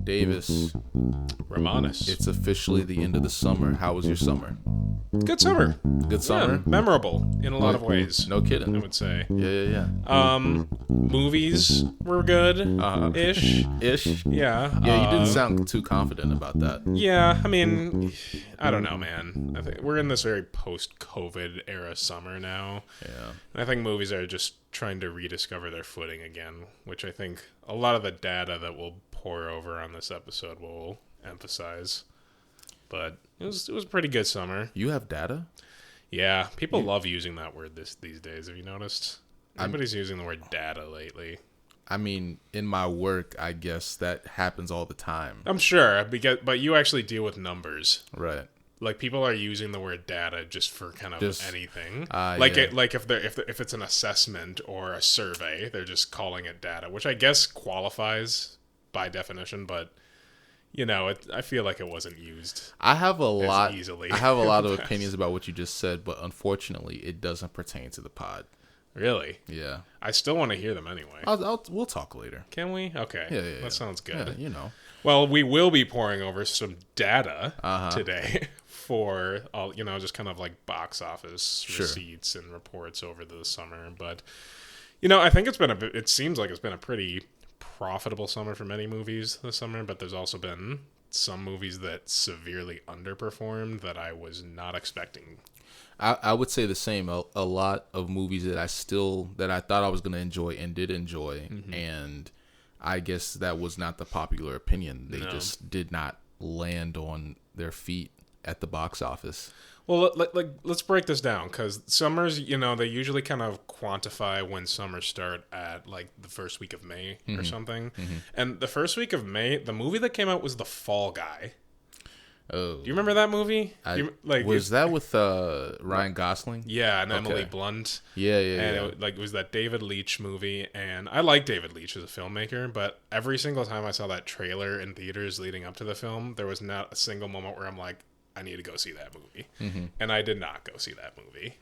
Davis, Romanus. it's officially the end of the summer. How was your summer? Good summer. Good summer? Yeah, memorable in a lot of ways. No kidding. I would say. Yeah. Movies were good. Ish. Yeah. Yeah, you didn't sound too confident about that. Yeah, I mean, I don't know, man. I think we're in this very post-COVID era summer now. Yeah. And I think movies are just trying to rediscover their footing again, which I think a lot of the data that we'll pour over on this episode will emphasize. But it was a pretty good summer. You have data? Yeah, people love using that word these days. Have you noticed? Everybody's using the word data lately. I mean, in my work, I guess that happens all the time. I'm sure, but you actually deal with numbers. Right. Like, people are using the word data just for kind of anything. Yeah. Like if it's an assessment or a survey, they're just calling it data, which I guess qualifies by definition, but you know, I feel like it wasn't used. I have a lot of past. opinions about what you just said, but unfortunately, it doesn't pertain to the pod. Really? Yeah. I still want to hear them anyway. We'll talk later. Can we? Okay. Yeah. That sounds good. Yeah, you know. Well, we will be pouring over some data today for all, just kind of like box office receipts and reports over the summer. But I think it seems like it's been a pretty profitable summer for many movies this summer, but there's also been some movies that severely underperformed that I was not expecting. I would say the same. A lot of movies that I thought I was going to enjoy and did enjoy, and I guess that was not the popular opinion. They just did not land on their feet at the box office. Well, let's break this down, because summers, they usually kind of quantify when summers start at like the first week of May or something. And the first week of May, the movie that came out was The Fall Guy. Oh, do you remember that movie? Was that with Ryan Gosling? Yeah, and Emily Blunt. Yeah. And it was that David Leitch movie, and I like David Leitch as a filmmaker, but every single time I saw that trailer in theaters leading up to the film, there was not a single moment where I'm like, I need to go see that movie. And I did not go see that movie.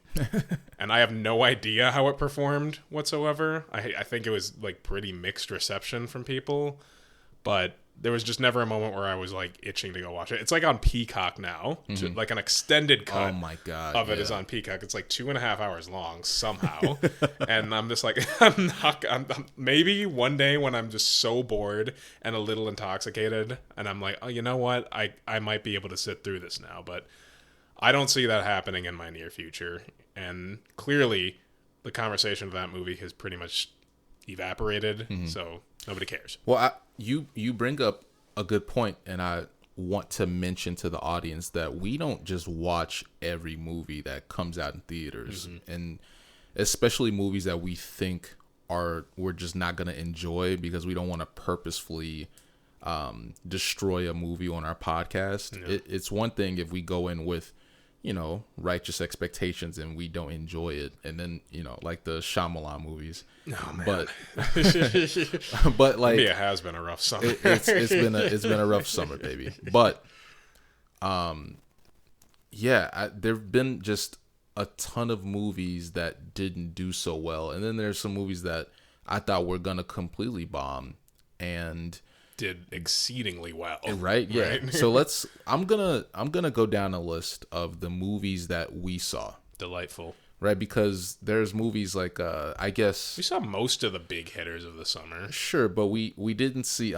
And I have no idea how it performed whatsoever. I think it was like pretty mixed reception from people, but there was just never a moment where I was like itching to go watch it. It's like on Peacock now, like an extended cut. Oh my God, of it is on Peacock. It's like 2.5 hours long somehow, and I'm just like, maybe one day when I'm just so bored and a little intoxicated, and I'm like, oh, you know what, I might be able to sit through this now, but I don't see that happening in my near future, and clearly, the conversation of that movie has pretty much evaporated, so nobody cares. Well, you bring up a good point, and I want to mention to the audience that we don't just watch every movie that comes out in theaters, and especially movies that we think we're just not going to enjoy because we don't want to purposefully destroy a movie on our podcast. Yeah. It's one thing if we go in with righteous expectations and we don't enjoy it, and then like the Shyamalan movies. Oh man, but like it has been a rough summer. It's been a rough summer, baby. But there've been just a ton of movies that didn't do so well, and then there's some movies that I thought were gonna completely bomb and did exceedingly well. Right? Yeah. Right? So I'm gonna go down a list of the movies that we saw. Delightful. Right, because there's movies like I guess we saw most of the big hitters of the summer. Sure, but we didn't see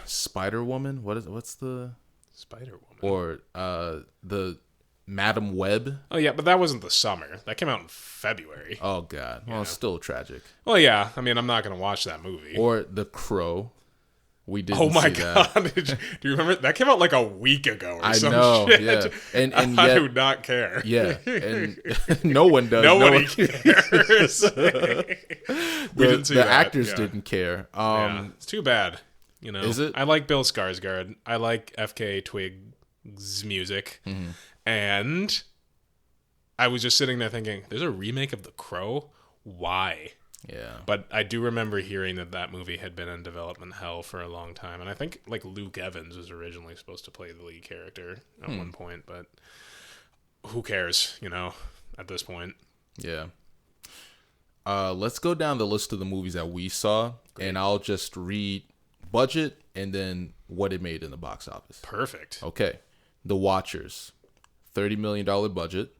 Spider-Woman. What's the Spider-Woman? Or the Madam Web. Oh yeah, but that wasn't the summer. That came out in February. Oh God. Well, it's still tragic. Well, yeah. I mean, I'm not gonna watch that movie. Or The Crow. We didn't. Oh my see God! That. Do you remember that came out like a week ago or I some know, shit? Yeah. And I yet, do not care. Yeah, and no one does. Nobody cares. We didn't see the that. actors didn't care. It's too bad. Is it? I like Bill Skarsgård. I like FK Twig's music, and I was just sitting there thinking, "There's a remake of The Crow. Why?" Yeah. But I do remember hearing that movie had been in development hell for a long time. And I think like Luke Evans was originally supposed to play the lead character at one point, but who cares, at this point. Yeah. Let's go down the list of the movies that we saw, and I'll just read budget and then what it made in the box office. Perfect. Okay. The Watchers, $30 million budget,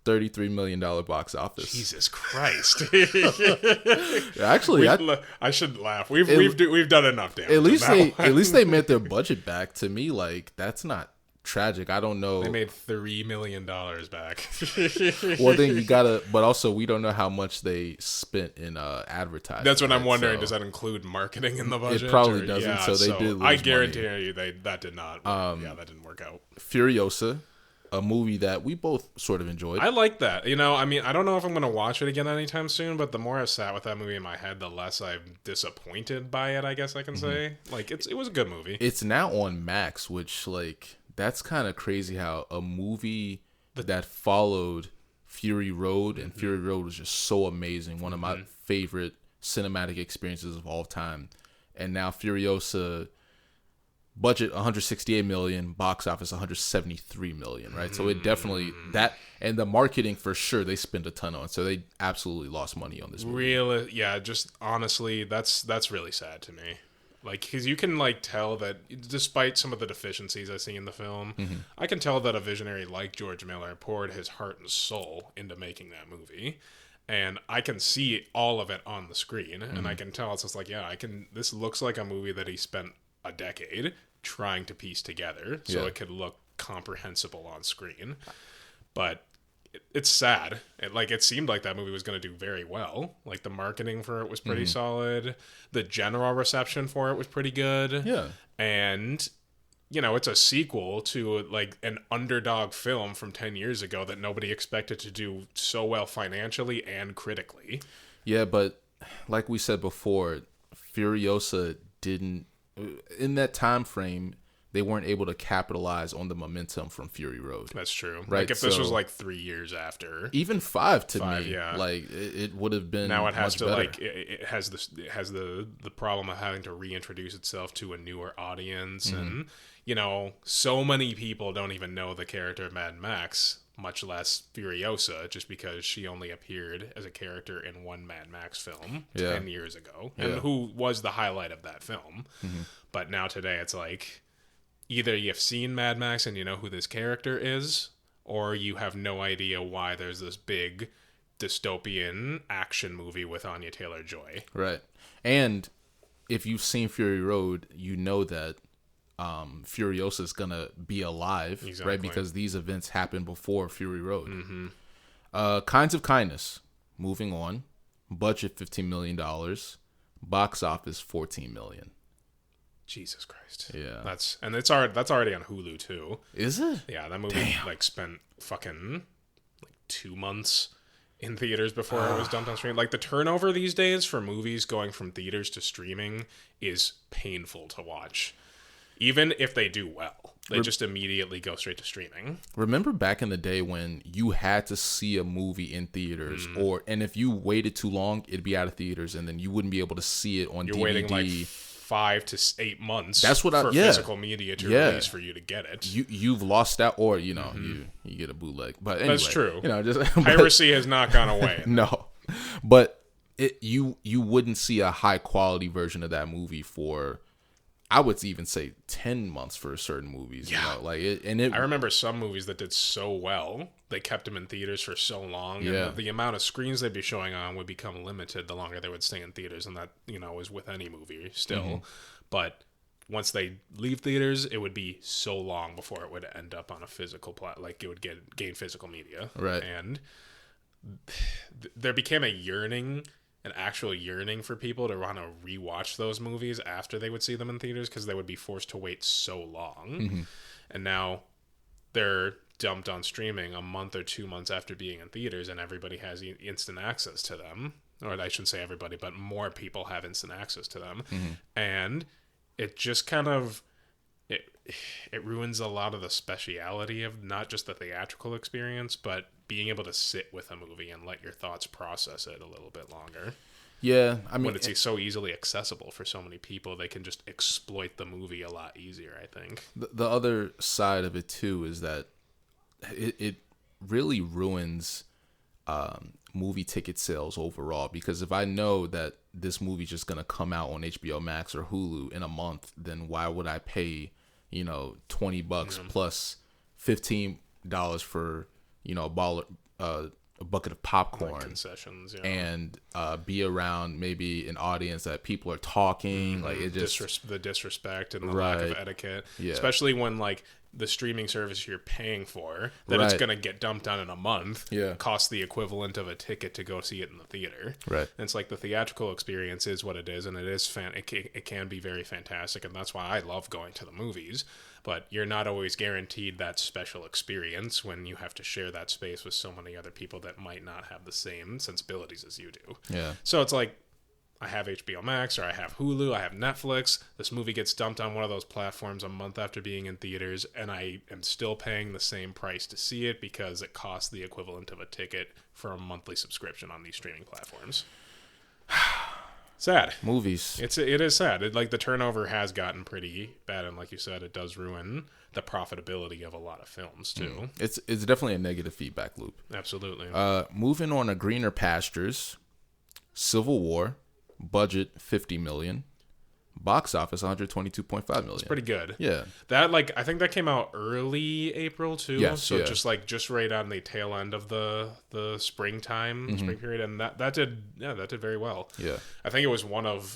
$33 million box office. Jesus Christ! Actually, I should laugh. We've done enough damage. At least they met their budget back. To me, like, that's not tragic. I don't know. They made $3 million back. Well, then you gotta, but also we don't know how much they spent in advertising. That's what I'm wondering. Does that include marketing in the budget? It probably doesn't. Yeah, so they did lose I guarantee money. you that did not. That didn't work out. Furiosa, a movie that we both sort of enjoyed. I like that. I don't know if I'm going to watch it again anytime soon, but the more I've sat with that movie in my head, the less I'm disappointed by it, I guess I can say. Like, it was a good movie. It's now on Max, which, like, that's kind of crazy how a movie that followed Fury Road, and Fury Road was just so amazing. One of my favorite cinematic experiences of all time. And now Furiosa, budget $168 million, box office $173 million, right? So it definitely, that, and the marketing for sure, they spent a ton on. So they absolutely lost money on this movie. Really? Yeah, just honestly, that's really sad to me. Like, because you can, like, tell that despite some of the deficiencies I see in the film, I can tell that a visionary like George Miller poured his heart and soul into making that movie. And I can see all of it on the screen. And I can tell, it's just like, this looks like a movie that he spent a decade trying to piece together so it could look comprehensible on screen. But it's sad. It seemed like that movie was going to do very well. Like, the marketing for it was pretty solid. The general reception for it was pretty good. Yeah. And, it's a sequel to, like, an underdog film from 10 years ago that nobody expected to do so well financially and critically. Yeah, but like we said before, Furiosa didn't, in that time frame, they weren't able to capitalize on the momentum from Fury Road. That's true. Right? Like, if this was like 3 years after, even five to me, yeah. like it would have been. Now it has much to better. like it has the problem of having to reintroduce itself to a newer audience, and so many people don't even know the character of Mad Max, much less Furiosa, just because she only appeared as a character in one Mad Max film 10 years ago, and who was the highlight of that film. But now today, it's like, either you've seen Mad Max and you know who this character is, or you have no idea why there's this big dystopian action movie with Anya Taylor-Joy. Right. And if you've seen Fury Road, you know that Furiosa is going to be alive, right? Because these events happened before Fury Road. Kinds of Kindness, moving on. Budget $15 million. Box office $14 million. Jesus Christ. Yeah. That's already on Hulu too. Is it? Yeah, that movie spent fucking 2 months in theaters before it was dumped on streaming. Like, the turnover these days for movies going from theaters to streaming is painful to watch. Even if they do well, they just immediately go straight to streaming. Remember back in the day when you had to see a movie in theaters, and if you waited too long, it'd be out of theaters, and then you wouldn't be able to see it on DVD. You're waiting like 5 to 8 months. That's what for physical media to release for you to get it. You've lost out, or you get a bootleg. But anyway, that's true. Just piracy has not gone away. No, but you wouldn't see a high quality version of that movie for, I would even say, 10 months for certain movies. Yeah. I remember some movies that did so well, they kept them in theaters for so long. Yeah. And the amount of screens they'd be showing on would become limited the longer they would stay in theaters. And that, is with any movie still. But once they leave theaters, it would be so long before it would end up on a physical it would gain physical media. Right. And there became an actual yearning for people to want to rewatch those movies after they would see them in theaters, because they would be forced to wait so long. And now they're dumped on streaming a month or 2 months after being in theaters, and everybody has instant access to them. Or I shouldn't say everybody, but more people have instant access to them. And it just kind of, it ruins a lot of the speciality of not just the theatrical experience, but being able to sit with a movie and let your thoughts process it a little bit longer. Yeah, I mean, when it's so easily accessible for so many people, they can just exploit the movie a lot easier, I think. The other side of it too is that it really ruins movie ticket sales overall, because if I know that this movie's just gonna come out on HBO Max or Hulu in a month, then why would I pay $20 plus $15 for a bucket of popcorn, like concessions, and be around maybe an audience that people are talking, like it just the disrespect and the lack of etiquette, especially when like the streaming service you're paying for that it's going to get dumped on in a month costs the equivalent of a ticket to go see it in the theater. Right. And it's like the theatrical experience is what it is, and it is it can be very fantastic, and that's why I love going to the movies. But you're not always guaranteed that special experience when you have to share that space with so many other people that might not have the same sensibilities as you do. Yeah. So it's like, I have HBO Max or I have Hulu, I have Netflix. This movie gets dumped on one of those platforms a month after being in theaters, and I am still paying the same price to see it because it costs the equivalent of a ticket for a monthly subscription on these streaming platforms. Sad. Movies. It is sad. Like the turnover has gotten pretty bad, and like you said, it does ruin the profitability of a lot of films too. It's definitely a negative feedback loop. Absolutely. Moving on to greener pastures. Civil War, budget $50 million, box office $122.5 million. It's pretty good. Yeah. That I think that came out early April too. Yes, so just right on the tail end of the spring period, and that did very well. Yeah. I think it was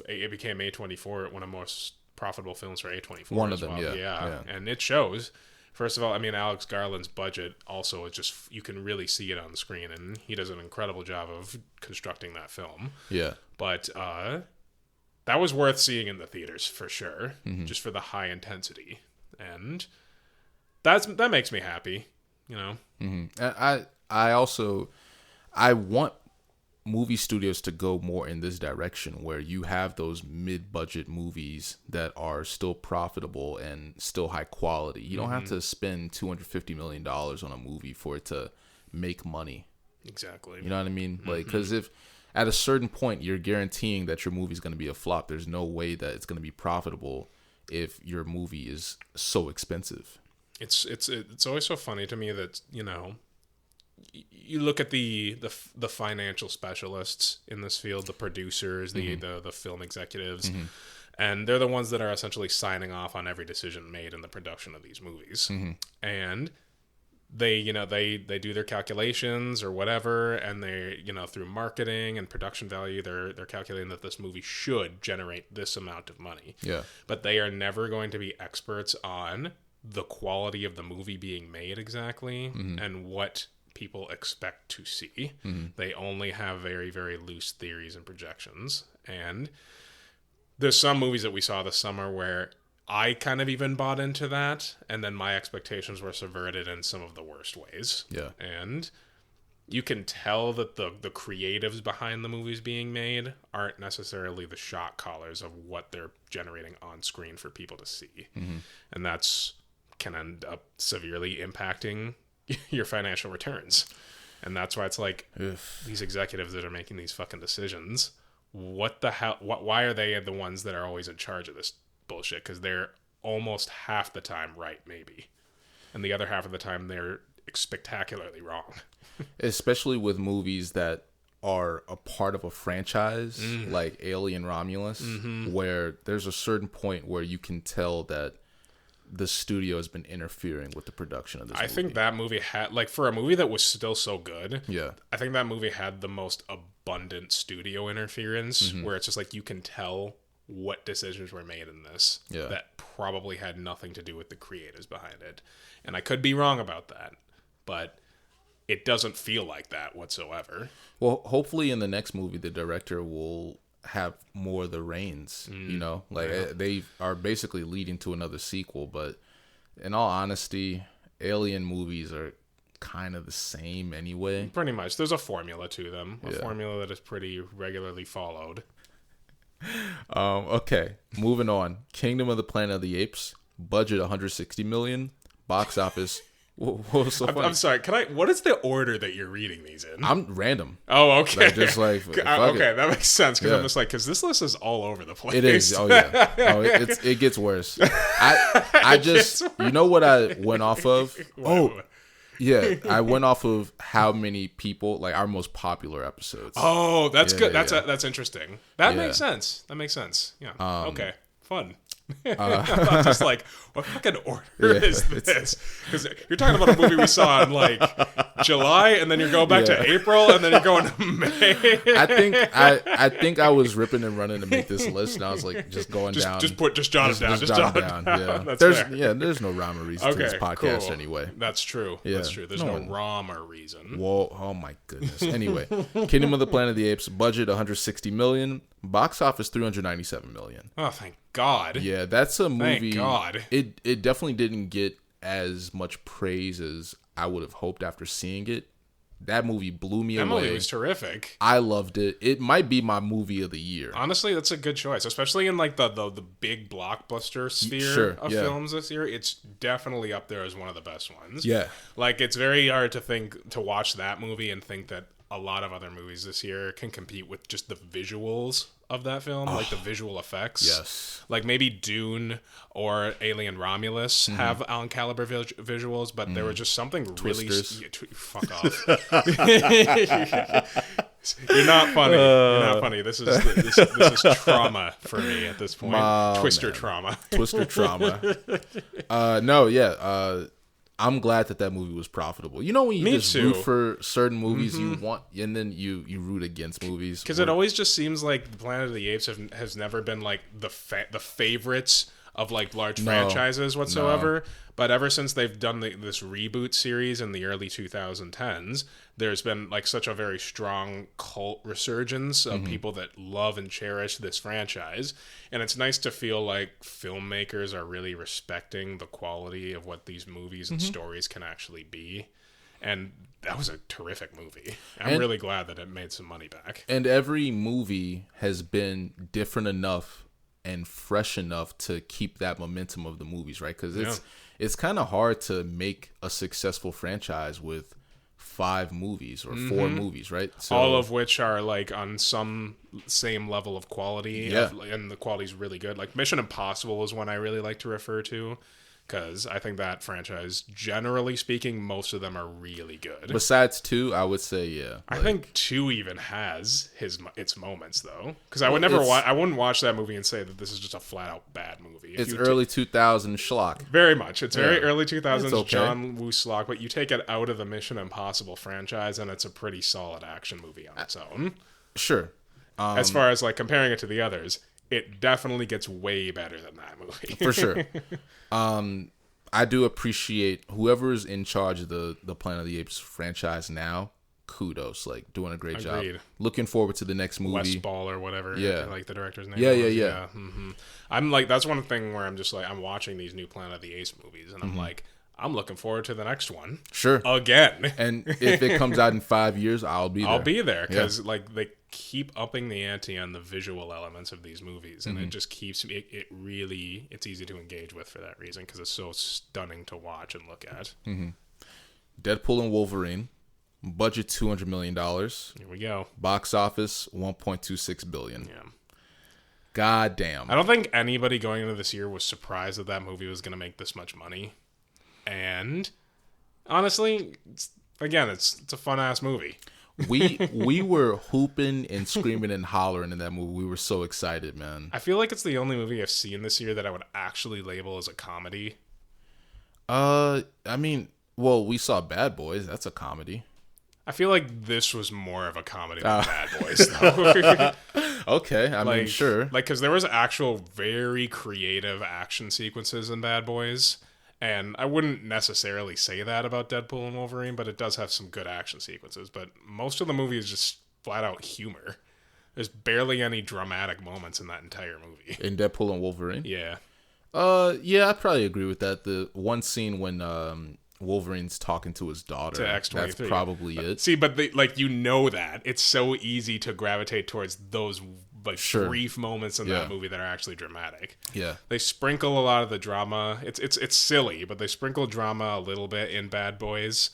it became A24 one of the most profitable films for A24. One of them, well. Yeah. And it shows. First of all, I mean, Alex Garland's budget also is just, you can really see it on the screen, and he does an incredible job of constructing that film. Yeah. But that was worth seeing in the theaters for sure, just for the high intensity, and that makes me happy, And I want movie studios to go more in this direction, where you have those mid-budget movies that are still profitable and still high quality. You don't have to spend $250 million on a movie for it to make money. Exactly. You know what I mean? Like, because if at a certain point you're guaranteeing that your movie is going to be a flop, there's no way that it's going to be profitable if your movie is so expensive. It's always so funny to me that you look at the financial specialists in this field, the producers, the film executives, and they're the ones that are essentially signing off on every decision made in the production of these movies. And they do their calculations or whatever, and they through marketing and production value, they're calculating that this movie should generate this amount of money. Yeah. But they are never going to be experts on the quality of the movie being made exactly, and what people expect to see. They only have very, very loose theories and projections. And there's some movies that we saw this summer where I kind of even bought into that, and then my expectations were subverted in some of the worst ways. Yeah. And you can tell that the creatives behind the movies being made aren't necessarily the shot callers of what they're generating on screen for people to see. And that's can end up severely impacting your financial returns. And that's why it's like, these executives that are making these fucking decisions, what the hell, why are they the ones that are always in charge of this bullshit? Because they're almost half the time right, maybe, and the other half of the time they're spectacularly wrong. Especially with movies that are a part of a franchise, like Alien Romulus, where there's a certain point where you can tell that the studio has been interfering with the production of this movie. I think that movie had, for a movie that was still so good, I think that movie had the most abundant studio interference, where it's just like, you can tell what decisions were made in this that probably had nothing to do with the creators behind it. And I could be wrong about that, but it doesn't feel like that whatsoever. Well, hopefully in the next movie, the director will have more of the reins, they are basically leading to another sequel, but in all honesty, Alien movies are kind of the same anyway. Pretty much. There's a formula to them, a formula that is pretty regularly followed. Okay, moving on. Kingdom of the Planet of the Apes, budget $160 million, box office What was so funny? I'm sorry. What is the order that you're reading these in? I'm random. Oh, okay. Like, just like okay, it. that makes sense because I'm just like, because this list is all over the place. It is. Oh yeah. Oh, it gets worse. I just you know what I went off of? Oh. Yeah, I went off of how many people, like our most popular episodes. Oh, that's good. Yeah. That's interesting. That makes sense. Yeah. Okay. Fun. I'm just like, what fucking order is this? Because you're talking about a movie we saw in like July, and then you're going back to April, and then you're going to May. I think I was ripping and running to make this list, and I was like just going down. Just jot it down. Just jot it down. Yeah, That's there's no rhyme or reason to this podcast anyway. That's true. Yeah. That's true. There's no rhyme or reason. Whoa! Oh my goodness. Anyway, Kingdom of the Planet of the Apes budget 160 million, box office 397 million. Oh, thank God. Yeah, that's a movie. Thank God. It definitely didn't get as much praise as I would have hoped after seeing it. That movie blew me away. That movie was terrific. I loved it. It might be my movie of the year. Honestly, that's a good choice, especially in like the big blockbuster sphere of films this year. It's definitely up there as one of the best ones. Yeah. Like, it's very hard to watch that movie and think that a lot of other movies this year can compete with just the visuals of that film, like the visual effects. Yes. Like maybe Dune or Alien Romulus have Allen caliber visuals, but there was just something Twisters. really... Fuck off. You're not funny. You're not funny. This is trauma for me at this point. Twister trauma. Twister trauma. No, yeah. I'm glad that movie was profitable. You know when you root for certain movies you want, and then you root against movies because it always just seems like the Planet of the Apes has never been like the favorites of like large franchises whatsoever. But ever since they've done this reboot series in the early 2010s, there's been like such a very strong cult resurgence of people that love and cherish this franchise. And it's nice to feel like filmmakers are really respecting the quality of what these movies and stories can actually be. And that was a terrific movie. I'm really glad that it made some money back. And every movie has been different enough and fresh enough to keep that momentum of the movies, right? Because it's kind of hard to make a successful franchise with 5 movies or 4 movies, right? So, all of which are like on some same level of quality, and the quality's really good. Like Mission Impossible is one I really like to refer to, because I think that franchise, generally speaking, most of them are really good. Besides 2, I would say, yeah. I think 2 even has its moments, though. Because I would I wouldn't watch that movie and say that this is just a flat-out bad movie. It's early 2000s schlock. Very much. It's very early 2000s John Woo schlock, but you take it out of the Mission Impossible franchise, and it's a pretty solid action movie on its own. Sure. As far as, like, comparing it to the others, it definitely gets way better than that movie. For sure. I do appreciate whoever's in charge of the Planet of the Apes franchise now. Kudos, like doing a great job. Looking forward to the next movie. Wes Ball or whatever. Yeah, like the director's name. Yeah. I'm like, that's one thing where I'm just like, I'm watching these new Planet of the Apes movies, and I'm like, I'm looking forward to the next one. Sure. Again. And if it comes out in 5 years, I'll be there. I'll be there because like they keep upping the ante on the visual elements of these movies, and it just keeps it really, it's easy to engage with for that reason because it's so stunning to watch and look at. Deadpool and Wolverine, budget $200 million. Here we go. Box office $1.26 billion. Yeah. God damn. I don't think anybody going into this year was surprised that movie was going to make this much money. And honestly, it's a fun ass movie. We were hooping and screaming and hollering in that movie. We were so excited, man. I feel like it's the only movie I've seen this year that I would actually label as a comedy. I mean, well, we saw Bad Boys. That's a comedy. I feel like this was more of a comedy than Bad Boys, though. Okay, I mean, sure. Like, because there was actual very creative action sequences in Bad Boys. And I wouldn't necessarily say that about Deadpool and Wolverine, but it does have some good action sequences. But most of the movie is just flat out humor. There's barely any dramatic moments in that entire movie. In Deadpool and Wolverine? Yeah. Yeah, I probably agree with that. The one scene when Wolverine's talking to his daughter, X-23. That's probably it. See, but you know that. It's so easy to gravitate towards those like Sure. brief moments in that movie that are actually dramatic. Yeah. They sprinkle a lot of the drama. It's silly, but they sprinkle drama a little bit in Bad Boys.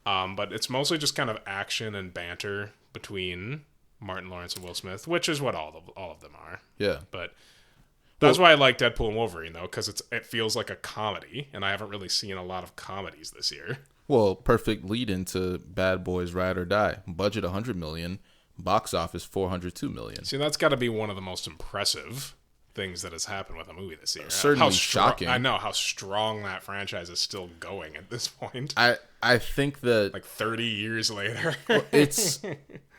But it's mostly just kind of action and banter between Martin Lawrence and Will Smith, which is what all of them are. Yeah. But that's why I like Deadpool and Wolverine, though, because it feels like a comedy, and I haven't really seen a lot of comedies this year. Well, perfect lead into Bad Boys Ride or Die. Budget $100 million, box office $402 million. See, that's got to be one of the most impressive things that has happened with a movie this year. Certainly shocking. I know how strong that franchise is still going at this point. I think that like 30 years later.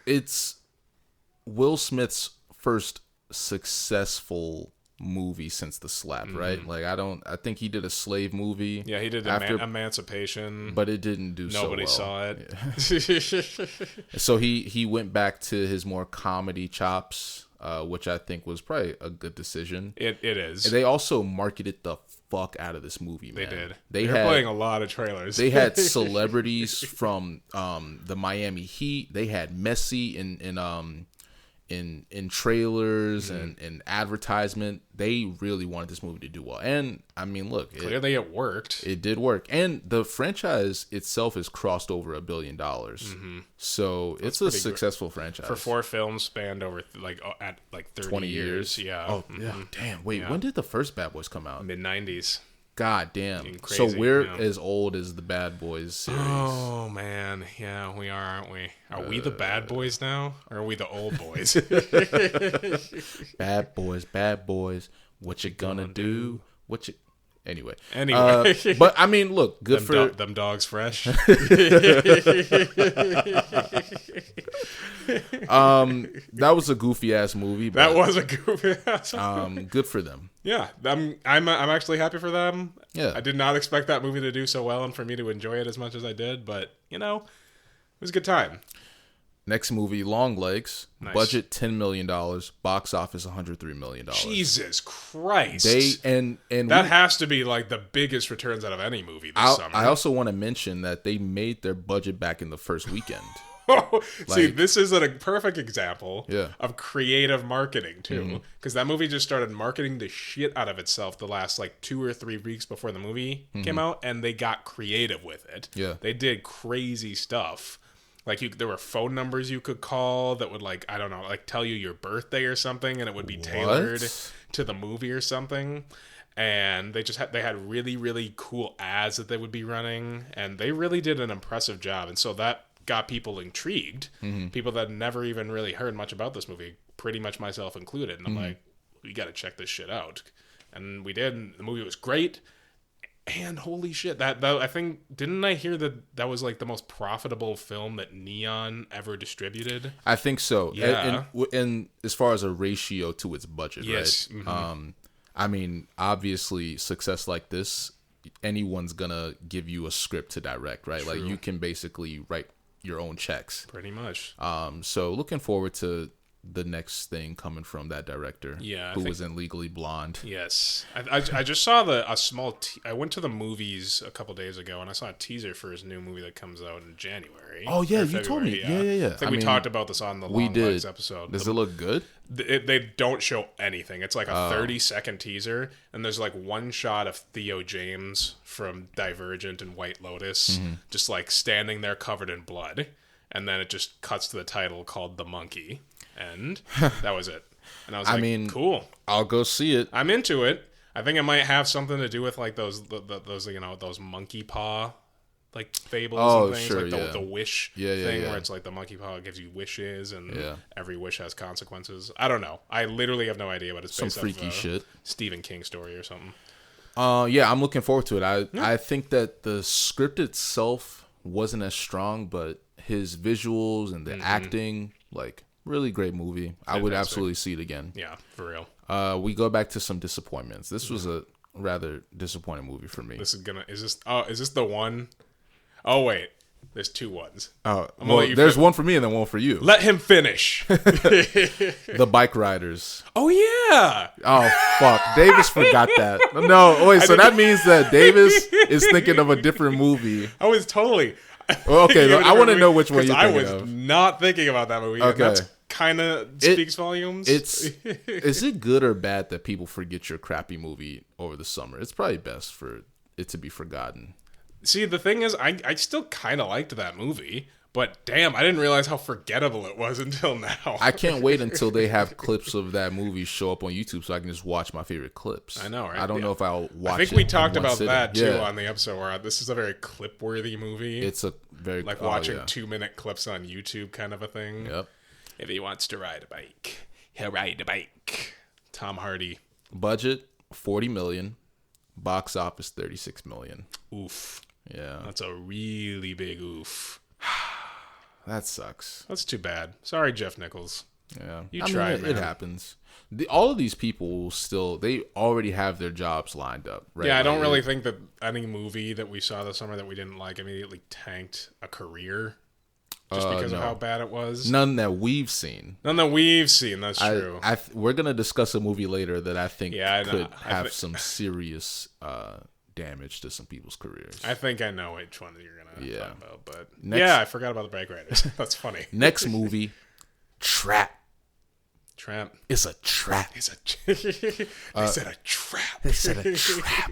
it's Will Smith's first successful movie since The Slap, right? Like I think he did a slave movie. Yeah, he did after Emancipation, but it didn't do so well. Nobody saw it. Yeah. So he went back to his more comedy chops, which I think was probably a good decision. It is. And they also marketed the fuck out of this movie, man. They did. They were had playing a lot of trailers. They had celebrities from the Miami Heat. They had Messi in trailers and advertisement. They really wanted this movie to do well, and I mean, look, clearly it worked. It did work, and the franchise itself has crossed over $1 billion. So it's a successful franchise for 4 films spanned over at 30 20 years. Yeah. Oh yeah. Damn. Wait, when did the first Bad Boys come out? Mid-90s. God damn. Crazy, so we're as old as the Bad Boys series. Oh man, yeah, we are, aren't we? Are we the bad boys now, or are we the old boys? Bad boys. What you gonna do? Anyway. But I mean, look, good for them dogs fresh. That was a goofy ass movie. But, that was a goofy ass. Good for them. Yeah, I'm actually happy for them. Yeah, I did not expect that movie to do so well and for me to enjoy it as much as I did, but it was a good time. Next movie, Long Legs. Nice. Budget $10 million. Box office $103 million. Jesus Christ! And that has to be like the biggest returns out of any movie this summer. I also want to mention that they made their budget back in the first weekend. See, this is a perfect example of creative marketing too, because that movie just started marketing the shit out of itself the last 2 or 3 weeks before the movie came out, and they got creative with it. Yeah, they did crazy stuff. There were phone numbers you could call that would tell you your birthday or something, and it would be tailored to the movie or something. And they had really, really cool ads that they would be running, and they really did an impressive job. And so that got people intrigued, people that never even really heard much about this movie, pretty much myself included. And I'm like, we got to check this shit out. And we did, and the movie was great. And holy shit, that I think, didn't I hear that was the most profitable film that Neon ever distributed? I think so. Yeah. And as far as a ratio to its budget, yes. right? I mean, obviously, success like this, anyone's gonna give you a script to direct, right? True. Like you can basically write your own checks. Pretty much. So looking forward to the next thing coming from that director, who was in Legally Blonde. Yes, I just saw a small. I went to the movies a couple days ago, and I saw a teaser for his new movie that comes out in January. Oh yeah, you told me. Yeah. I think we talked about this on the Long Legs episode. Does it look good? They don't show anything. It's like a 30-second teaser, and there's one shot of Theo James from Divergent and White Lotus, just standing there covered in blood, and then it just cuts to the title called The Monkey. And that was it. And I was cool. I'll go see it. I'm into it. I think it might have something to do with those those monkey paw fables and things. Sure, the wish thing where it's the monkey paw gives you wishes and every wish has consequences. I don't know. I literally have no idea, but it's based some freaky shit. Stephen King story or something. Yeah, I'm looking forward to it. I think that the script itself wasn't as strong, but his visuals and the acting, really great movie. Fantastic. I would absolutely see it again. Yeah, for real. We go back to some disappointments. This was a rather disappointing movie for me. Is this the one? Oh wait, there's 2 ones. Oh, well, there's one for me and then one for you. Let him finish. The Bike Riders. Oh yeah. Oh fuck, Davis forgot that. No, wait. So that means that Davis is thinking of a different movie. I was totally. Okay, I want to know which one you're thinking of. I was not thinking about that movie. Okay. kind of speaks volumes. Is it good or bad that people forget your crappy movie over the summer? It's probably best for it to be forgotten. See, the thing is, I still kind of liked that movie, but damn, I didn't realize how forgettable it was until now. I can't wait until they have clips of that movie show up on YouTube so I can just watch my favorite clips. I know, right? I don't know if I'll watch it. I think we talked about sitting. that too on the episode where this is a very clip-worthy movie. It's a very like watching 2-minute clips on YouTube kind of a thing. Yep. If he wants to ride a bike, he'll ride a bike. Tom Hardy. Budget $40 million. Box office $36 million. Oof. Yeah. That's a really big oof. That sucks. That's too bad. Sorry, Jeff Nichols. Yeah. You tried, man. It happens. All of these people will still, they already have their jobs lined up, right? Yeah, I don't really think that any movie that we saw this summer that we didn't like immediately tanked a career just because of how bad it was. None that we've seen. That's true. We're going to discuss a movie later that I think could have some serious damage to some people's careers. I think I know which one you're going to talk about. But I forgot about the Bike Riders. That's funny. Next movie, Trap. It's a trap. They said a trap. They said a trap.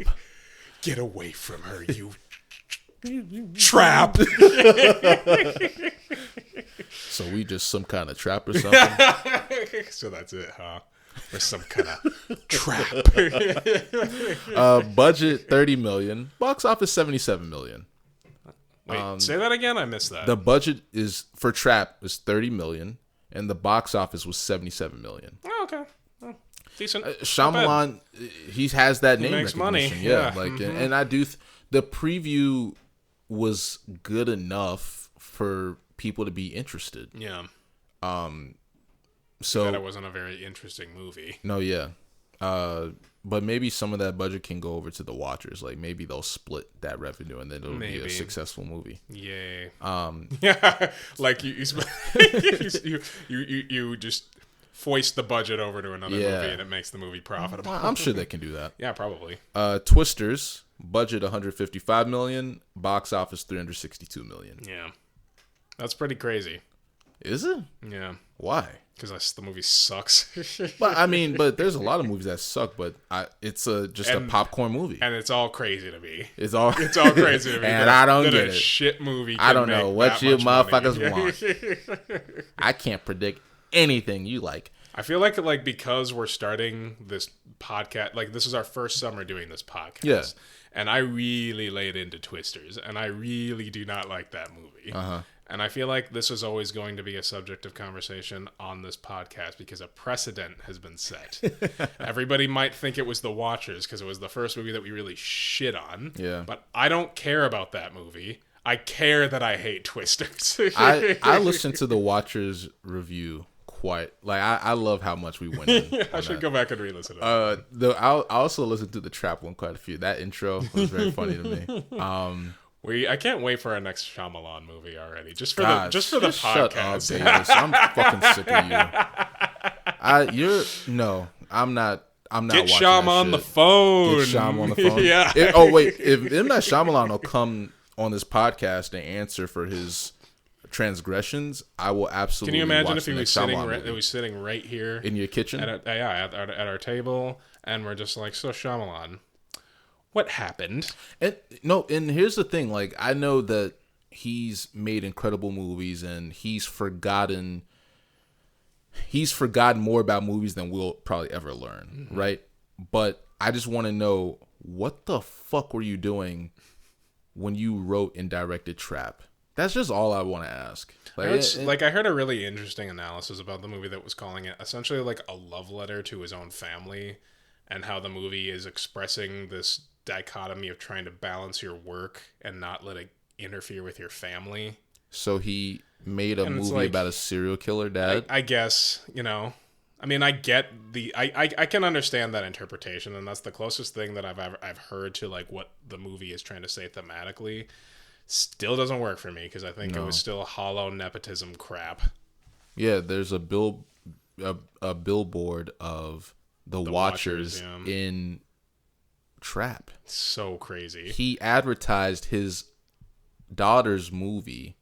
Get away from her, you trap. So we just some kind of trap or something? So that's it, huh? Or some kind of trap. Budget $30 million. Box office $77 million. Wait, say that again? I missed that. The budget is for Trap is $30 million. And the box office was $77 million. Oh, okay. Well, decent. Shyamalan, he has that name makes money. Yeah, like, and I do. The preview was good enough for people to be interested. Yeah. So that wasn't a very interesting movie. No, yeah. But maybe some of that budget can go over to the watchers. Like maybe they'll split that revenue and then it'll be a successful movie. Yay. Yeah. Like you just foist the budget over to another movie and it makes the movie profitable. I'm sure they can do that. Yeah, probably. Twisters, budget $155 million, box office $362 million. Yeah. That's pretty crazy. Is it? Yeah. Why? Because the movie sucks. but there's a lot of movies that suck, but it's just a popcorn movie. And it's all crazy to me. It's all crazy to me. And I don't get it. Shit movie. I don't know what you motherfuckers want. I can't predict anything you like. I feel like because we're starting this podcast, like this is our first summer doing this podcast. Yeah. And I really laid into Twisters, and I really do not like that movie. Uh-huh. And I feel like this is always going to be a subject of conversation on this podcast because a precedent has been set. Everybody might think it was The Watchers because it was the first movie that we really shit on. Yeah. But I don't care about that movie. I care that I hate Twisters. I listened to The Watchers review I love how much we went in. I should go back and re-listen to it. I also listened to the Trap one quite a few. That intro was very funny to me. I can't wait for our next Shyamalan movie already. Just for the podcast. Shut up, Davis. I'm fucking sick of you. I'm not. Get Shyam on the phone. Get Shyam on the phone. Yeah. If M. Night Shyamalan will come on this podcast and answer for his transgressions, I will absolutely. Can you imagine watch if he was sitting right here in your kitchen at our table, and we're just like, so Shyamalan, what happened? And here's the thing. Like, I know that he's made incredible movies, and he's forgotten more about movies than we'll probably ever learn, right? But I just want to know, what the fuck were you doing when you wrote and directed Trap? That's just all I want to ask. Like, I heard a really interesting analysis about the movie that was calling it essentially like a love letter to his own family, and how the movie is expressing this dichotomy of trying to balance your work and not let it interfere with your family. So he made a movie about a serial killer dad? I guess, I mean, I get I can understand that interpretation, and that's the closest thing that I've heard to like what the movie is trying to say thematically. Still doesn't work for me because I think it was still hollow nepotism crap. Yeah, there's a billboard of the Watchers in Trap. So crazy. He advertised his daughter's movie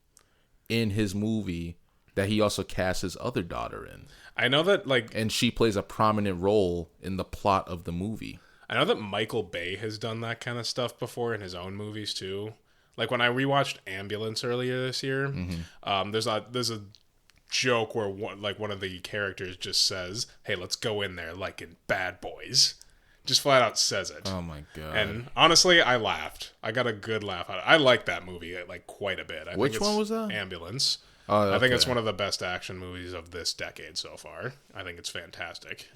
in his movie that he also cast his other daughter in. I know that, like... And she plays a prominent role in the plot of the movie. I know that Michael Bay has done that kind of stuff before in his own movies, too. Like, when I rewatched Ambulance earlier this year, there's a joke where one of the characters just says, "Hey, let's go in there like in Bad Boys." Just flat out says it. Oh my god! And honestly, I laughed. I got a good laugh out of it. I like that movie like quite a bit. Which one was that? Ambulance. Oh, okay. I think it's one of the best action movies of this decade so far. I think it's fantastic.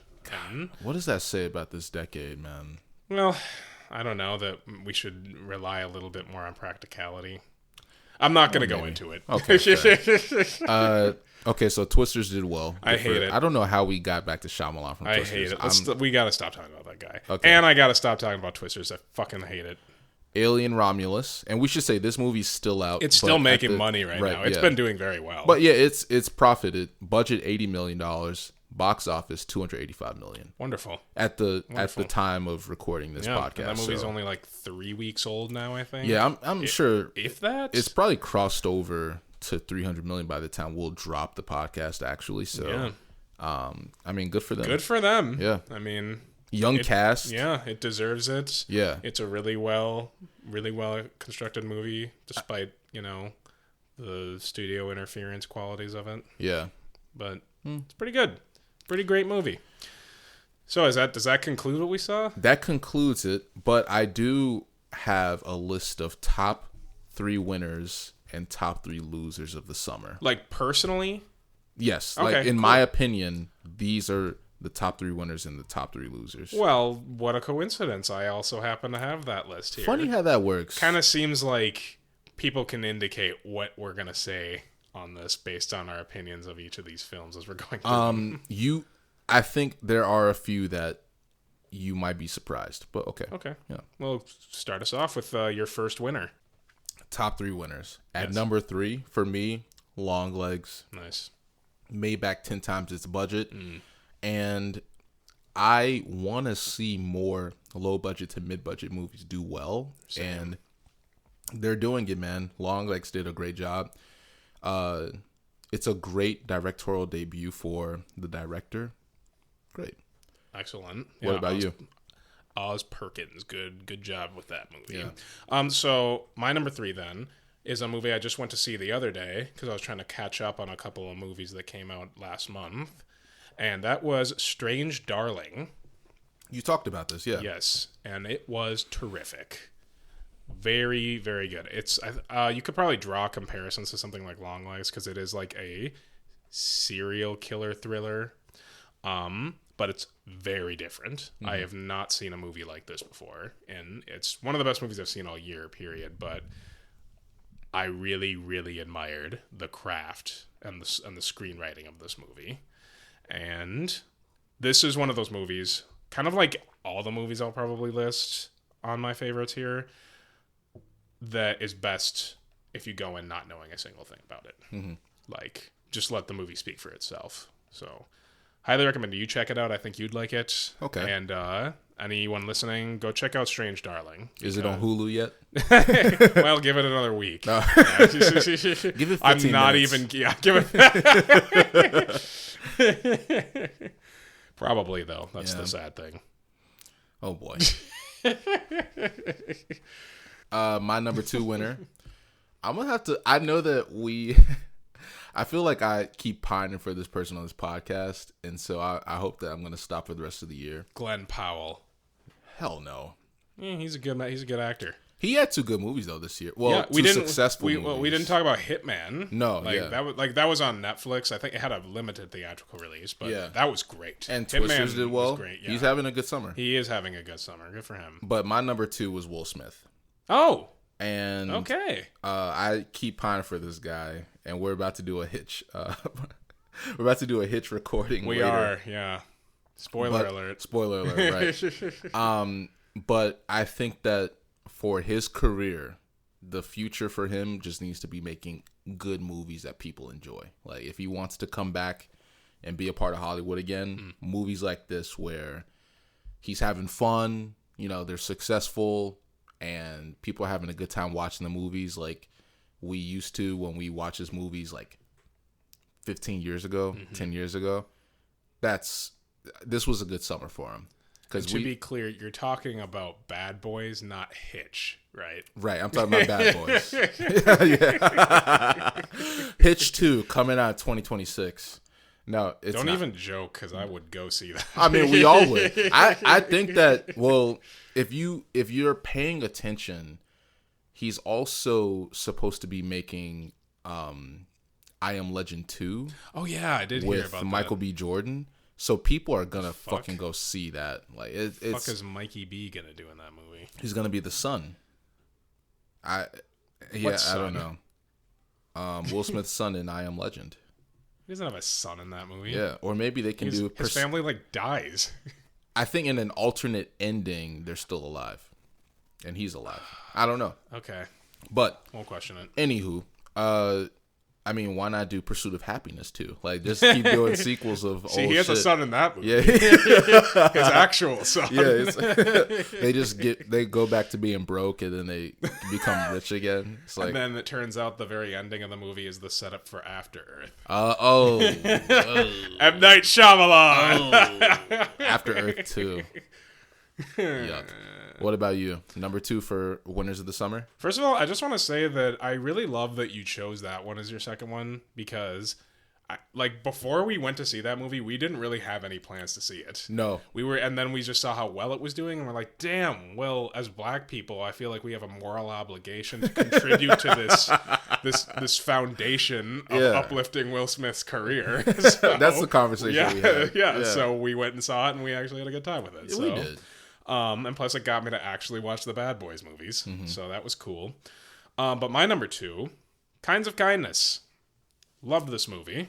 And, what does that say about this decade, man? well, I don't know, that we should rely a little bit more on practicality. I'm not going to go into it. Okay. Okay, so Twisters did well. I hate it. I don't know how we got back to Shyamalan from Twisters. I hate it. We got to stop talking about that guy. Okay. And I got to stop talking about Twisters. I fucking hate it. Alien Romulus, and we should say this movie's still out. It's still making money right now. It's been doing very well. But yeah, it's profited. Budget $80 million. Box office $285 million. Wonderful. At the time of recording this podcast. And that movie's only like 3 weeks old now, I think. Yeah, I'm sure if that it's probably crossed over to 300 million by the time we'll drop the podcast. Actually, so yeah. I mean, good for them. Good for them. Yeah. I mean, young cast. Yeah, it deserves it. Yeah. It's a really well constructed movie, despite the studio interference qualities of it. Yeah. But it's pretty good. Pretty great movie. So does that conclude what we saw? That concludes it, but I do have a list of top 3 winners and top 3 losers of the summer. Like personally? Yes. Okay, like in cool. my opinion, these are the top 3 winners and the top 3 losers. Well, what a coincidence. I also happen to have that list here. Funny how that works. Kind of seems like people can indicate what we're going to say on this based on our opinions of each of these films as we're going through. I think there are a few that you might be surprised, but okay. Okay. Yeah. Well, start us off with your first winner. Top 3 winners. At number 3, for me, Long Legs. Nice. Made back 10 times its budget. And I want to see more low-budget to mid-budget movies do well. Same. And they're doing it, man. Long Legs did a great job. It's a great directorial debut for the director. Great. Excellent. What about you? Oz Perkins. Good job with that movie. Yeah. So my number 3 then is a movie I just went to see the other day because I was trying to catch up on a couple of movies that came out last month. And that was Strange Darling. You talked about this, yeah. Yes. And it was terrific. Very, very good. It's you could probably draw comparisons to something like Long Legs because it is like a serial killer thriller. But it's very different. I have not seen a movie like this before, and it's one of the best movies I've seen all year, period. But I really, really admired the craft and the screenwriting of this movie. And this is one of those movies, kind of like all the movies I'll probably list on my favorites here, that is best if you go in not knowing a single thing about it. Like, just let the movie speak for itself. So highly recommend you check it out. I think you'd like it. Okay. And anyone listening, go check out Strange Darling. Is it on Hulu yet? Well, give it another week. No. Give it 15 I'm not minutes. even... Yeah, give it... Probably, though. That's the sad thing. Oh, boy. My number 2 winner. I'm going to have to... I know that we... I feel like I keep pining for this person on this podcast, and so I hope that I'm going to stop for the rest of the year. Glenn Powell. Hell no. Yeah, he's a good actor. He had 2 good movies though this year. Well, yeah, successful movies. Well, we didn't talk about Hitman. No, that was on Netflix. I think it had a limited theatrical release, but that was great. And Hitman Twisters did well. Was great, yeah. He's having a good summer. He is having a good summer. Good for him. But my number 2 was Will Smith. Oh. And okay. I keep pining for this guy, and we're about to do a Hitch. We're about to do a Hitch recording. We later. are, yeah. Spoiler alert. Spoiler alert, right? But I think that for his career, the future for him just needs to be making good movies that people enjoy. Like if he wants to come back and be a part of Hollywood again, movies like this where he's having fun, they're successful, and people are having a good time watching the movies like we used to when we watch his movies like 15 years ago, 10 years ago, this was a good summer for him. Because to be clear, you're talking about Bad Boys, not Hitch, right? Right, I'm talking about Bad Boys. Yeah. Hitch 2 coming out 2026. No, it's Don't not. even joke, because I would go see that. I mean, we all would. I think that, well, if you're paying attention, he's also supposed to be making I Am Legend 2. Oh yeah, I did hear about that. With Michael B. Jordan. So people are gonna fucking go see that. Like, it's fuck is Mikey B gonna do in that movie? He's gonna be the son. I don't know. Will Smith's son in I Am Legend. He doesn't have a son in that movie. Yeah, or maybe they can do his family like dies. I think in an alternate ending, they're still alive, and he's alive. I don't know. Okay, but won't question it. Anywho, I mean, why not do Pursuit of Happiness too? Like, just keep doing sequels of old shit. He has a son in that movie. Yeah. His actual son. Yeah, they go back to being broke and then they become rich again. It's like, and then it turns out the very ending of the movie is the setup for After Earth. M. Night Shyamalan. After Earth 2. Yuck. What about you? Number 2 for Winners of the Summer? First of all, I just want to say that I really love that you chose that one as your second one because, before we went to see that movie, we didn't really have any plans to see it. No. And then we just saw how well it was doing, and we're like, damn, well, as black people, I feel like we have a moral obligation to contribute to this foundation of uplifting Will Smith's career. So, that's the conversation we had. Yeah, so we went and saw it, and we actually had a good time with it. Yeah, so. We did. And plus it got me to actually watch the Bad Boys movies. So that was cool. But my number 2, Kinds of Kindness. Loved this movie.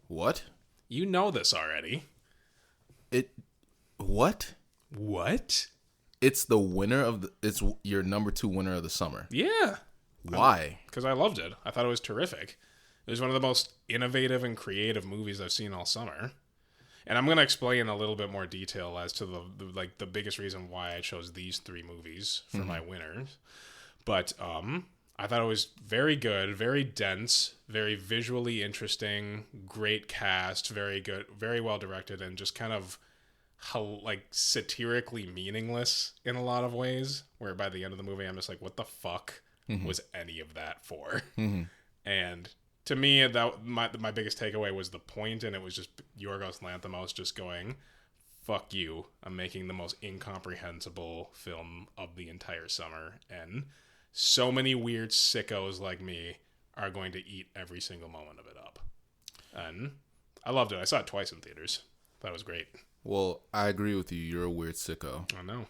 What? You know this already. What? What? It's it's your number 2 winner of the summer. Yeah. Why? Because I loved it. I thought it was terrific. It was one of the most innovative and creative movies I've seen all summer. And I'm going to explain a little bit more detail as to the biggest reason why I chose these 3 movies for my winners. But I thought it was very good, very dense, very visually interesting, great cast, very good, very well directed, and just kind of satirically meaningless in a lot of ways, where by the end of the movie I'm just like, what the fuck was any of that for? And to me, that my biggest takeaway was the point, and it was just Yorgos Lanthimos just going, fuck you, I'm making the most incomprehensible film of the entire summer, and so many weird sickos like me are going to eat every single moment of it up. And I loved it. I saw it twice in theaters. That was great. Well, I agree with you. You're a weird sicko. I know.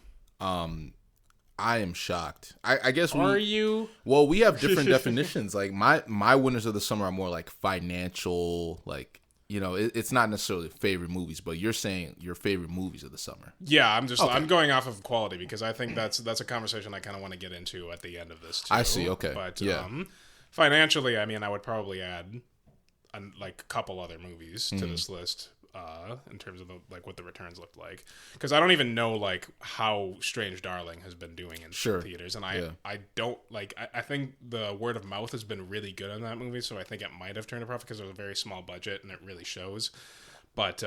I am shocked. I guess Are you? Well, we have different definitions. Like my winners of the summer are more like financial, like, it's not necessarily favorite movies, but you're saying your favorite movies of the summer. Yeah, I'm going off of quality because I think that's a conversation I kind of want to get into at the end of this too. I see. Okay. But financially, I mean, I would probably add a couple other movies to this list. In terms of what the returns looked like, because I don't even know how Strange Darling has been doing in theaters, and I don't I think the word of mouth has been really good on that movie, so I think it might have turned a profit because it was a very small budget and it really shows. But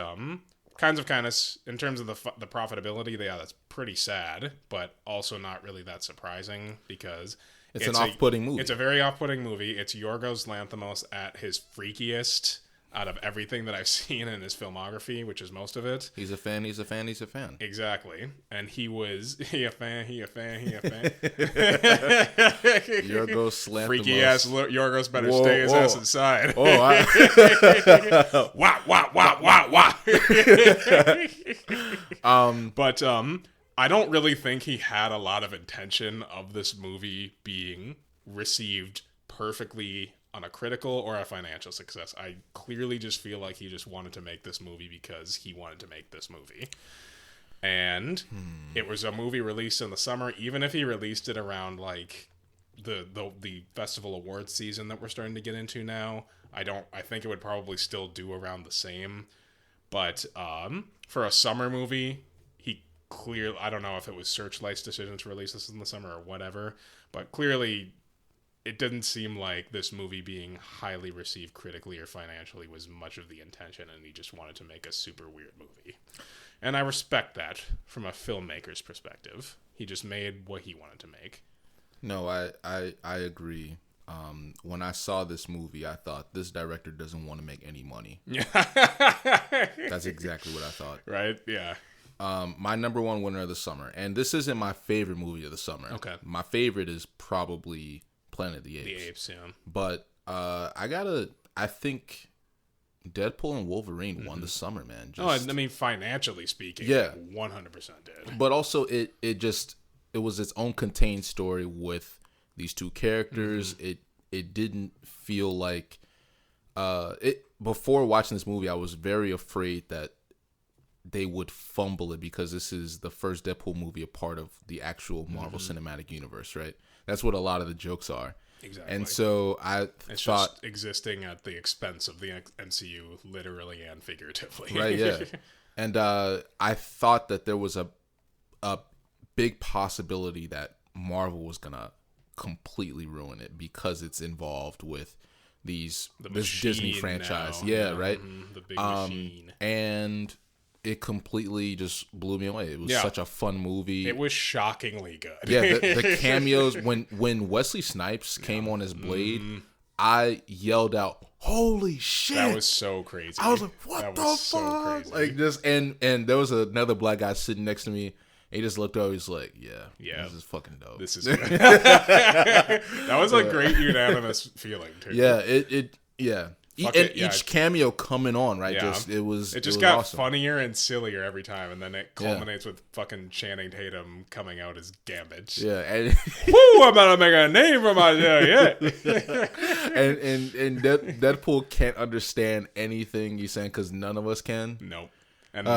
Kinds of Kindness, in terms of the profitability, that's pretty sad, but also not really that surprising because it's an off-putting movie. It's a very off-putting movie. It's Yorgos Lanthimos at his freakiest out of everything that I've seen in his filmography, which is most of it. He's a fan. Exactly. And he a fan. Yorgos Lanthimos. Freaky ass Yorgos better stay his ass inside. Wah. But I don't really think he had a lot of intention of this movie being received perfectly on a critical or a financial success. I clearly just feel like he just wanted to make this movie because he wanted to make this movie. And it was a movie released in the summer. Even if he released it around the festival awards season that we're starting to get into now, I think it would probably still do around the same. But for a summer movie, I don't know if it was Searchlight's decision to release this in the summer or whatever, but clearly it didn't seem like this movie being highly received critically or financially was much of the intention, and he just wanted to make a super weird movie. And I respect that from a filmmaker's perspective. He just made what he wanted to make. No, I agree. When I saw this movie, I thought, this director doesn't want to make any money. Yeah. That's exactly what I thought. Right? Yeah. My number one winner of the summer, and this isn't my favorite movie of the summer. Okay. My favorite is probably Planet of the Apes. The Apes, yeah. But I think Deadpool and Wolverine won the summer, man. Just, I mean, financially speaking, yeah, 100% did. But also, it was its own contained story with these two characters. It didn't feel like it. Before watching this movie, I was very afraid that they would fumble it, because this is the first Deadpool movie a part of the actual Marvel Cinematic Universe, right? That's what a lot of the jokes are. Exactly. And so it's thought, just existing at the expense of the MCU, literally and figuratively. Right, yeah. And I thought that there was a big possibility that Marvel was going to completely ruin it, because it's involved with this Disney franchise. Now. Yeah, right? The big machine. And it completely just blew me away. It was such a fun movie. It was shockingly good. Yeah, the cameos, when Wesley Snipes came on as Blade, I yelled out, "Holy shit!" That was so crazy. I was like, "What the fuck?" So like, just and there was another black guy sitting next to me. And he just looked over. He's like, "Yeah, this is fucking dope. This is good." That was a great unanimous feeling too. Yeah, each cameo coming on, right? Yeah. It just got awesome. Funnier and sillier every time, and then it culminates with fucking Channing Tatum coming out as Gambit. Yeah, and woo! I'm about to make a name for myself. Yeah. and Deadpool can't understand anything you're saying, because none of us can. Nope. And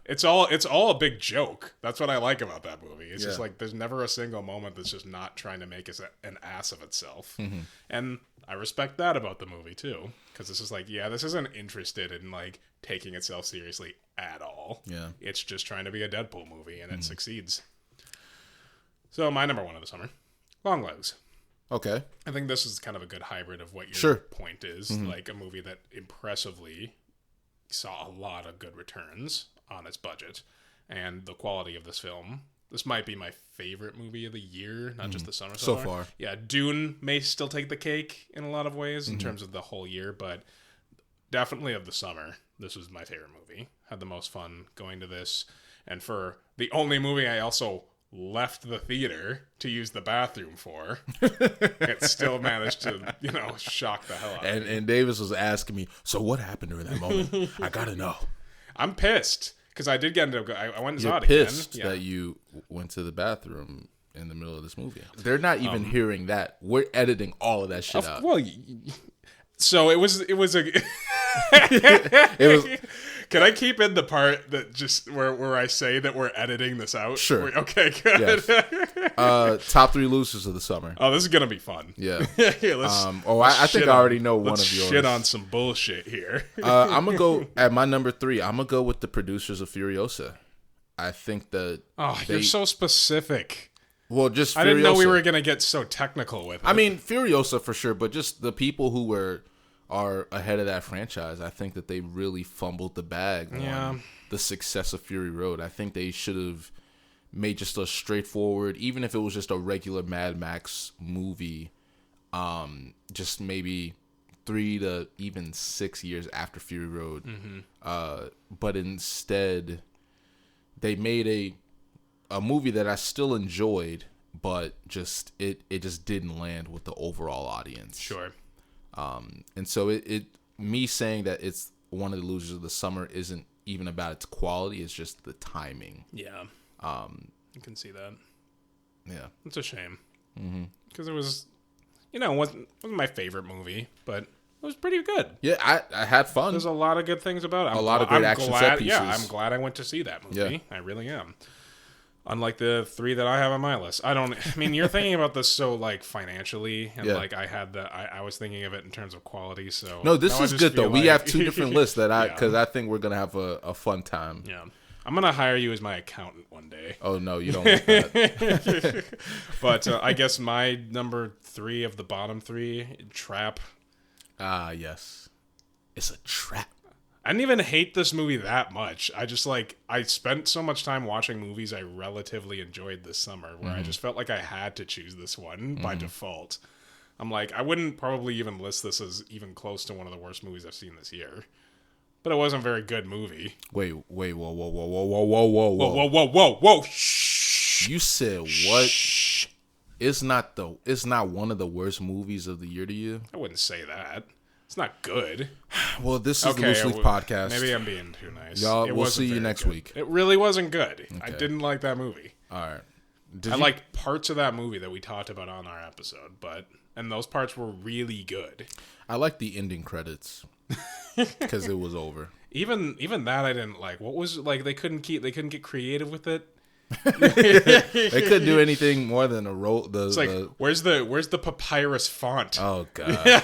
it's all a big joke. That's what I like about that movie. It's just like there's never a single moment that's just not trying to make an ass of itself. And I respect that about the movie too, because this is like, this isn't interested in like taking itself seriously at all. Yeah, it's just trying to be a Deadpool movie, and it succeeds. So my number one of the summer, Long Legs. Okay, I think this is kind of a good hybrid of what your point is. Like a movie that impressively saw a lot of good returns on its budget, and the quality of this film. This might be my favorite movie of the year, not just the summer so far. Yeah, Dune may still take the cake in a lot of ways in terms of the whole year, but definitely of the summer, this was my favorite movie. Had the most fun going to this, and for the only movie I also left the theater to use the bathroom for, it still managed to, shock the hell out of me. And Davis was asking me, so what happened during that moment? I gotta know. I'm pissed. Because I did get into I went and saw it again. You're pissed that you went to the bathroom in the middle of this movie. They're not even hearing that. We're editing all of that shit out. Well, so it was Can I keep in the part that just where I say that we're editing this out? Sure. Okay, good. Yes. Top 3 losers of the summer. Oh, this is gonna be fun. Yeah. I think I already know one of yours. Shit on some bullshit here. I'm gonna go at my number 3. I'm gonna go with the producers of Furiosa. I think that. You're so specific. Well, just Furiosa. I didn't know we were gonna get so technical with it. I mean, Furiosa for sure, but just the people who are ahead of that franchise. I think that they really fumbled the bag on the success of Fury Road. I think they should have made just a straightforward, even if it was just a regular Mad Max movie, just maybe 3 to even 6 years after Fury Road. But instead, they made a movie that I still enjoyed, but just it just didn't land with the overall audience. Sure. And so me saying that it's one of the losers of the summer isn't even about its quality. It's just the timing. Yeah. You can see that. Yeah. It's a shame. Because it was, wasn't my favorite movie, but it was pretty good. Yeah, I had fun. There's a lot of good things about it. A lot of great action set pieces. Yeah, I'm glad I went to see that movie. Yeah. I really am. Unlike the 3 that I have on my list. You're thinking about this so like financially, and like I was thinking of it in terms of quality. So no, this is good though. We have 2 different lists because I think we're gonna have a fun time. Yeah. I'm gonna hire you as my accountant one day. Oh no, you don't want that. But I guess my number 3 of the bottom 3, Trap. Ah, yes. It's a trap. I didn't even hate this movie that much. I just I spent so much time watching movies I relatively enjoyed this summer where I just felt like I had to choose this one by default. I'm like, I wouldn't probably even list this as even close to one of the worst movies I've seen this year. But it wasn't a very good movie. Wait, whoa. Whoa. Shh. You said what? Shh. It's not one of the worst movies of the year to you? I wouldn't say that. It's not good. Well, this is the Loose Leaf podcast. Maybe I'm being too nice. Y'all, we'll see you next week. It really wasn't good. Okay. I didn't like that movie. All right. I liked parts of that movie that we talked about on our episode, and those parts were really good. I like the ending credits because it was over. Even that I didn't like. What was they couldn't get creative with it. They couldn't do anything more than where's the papyrus font? Oh god.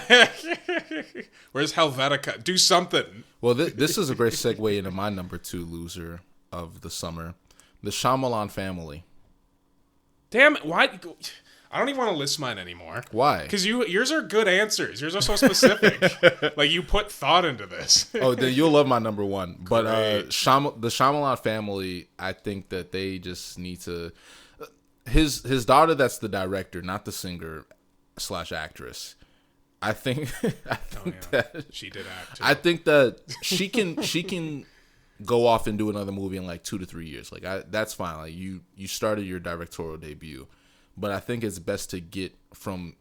Where's Helvetica? Do something. Well, this is a great segue into my number 2 loser of the summer, the Shyamalan family. Damn it! Why? I don't even want to list mine anymore. Why? Because yours are good answers. Yours are so specific. You put thought into this. Oh, then you'll love my number 1. But the Shyamalan family, I think that they just need to. His daughter, that's the director, not the singer / actress. I think that she did act too. I think that she can go off and do another movie in 2 to 3 years. That's fine. You started your directorial debut. But I think it's best to get from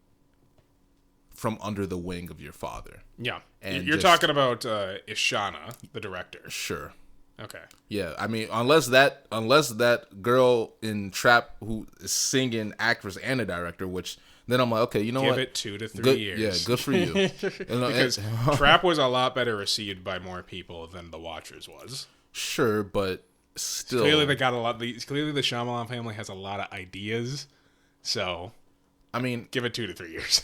under the wing of your father. Yeah. And you're talking about Ishana, the director. Sure. Okay. Yeah, I mean, unless that girl in Trap who is singing, actress, and a director, which then I'm like, okay, you know what? Give it 2 to 3 years. Yeah, good for you. Because Trap was a lot better received by more people than The Watchers was. Sure, but still. Clearly they got a lot. Clearly the Shyamalan family has a lot of ideas. So, I mean, give it 2 to 3 years.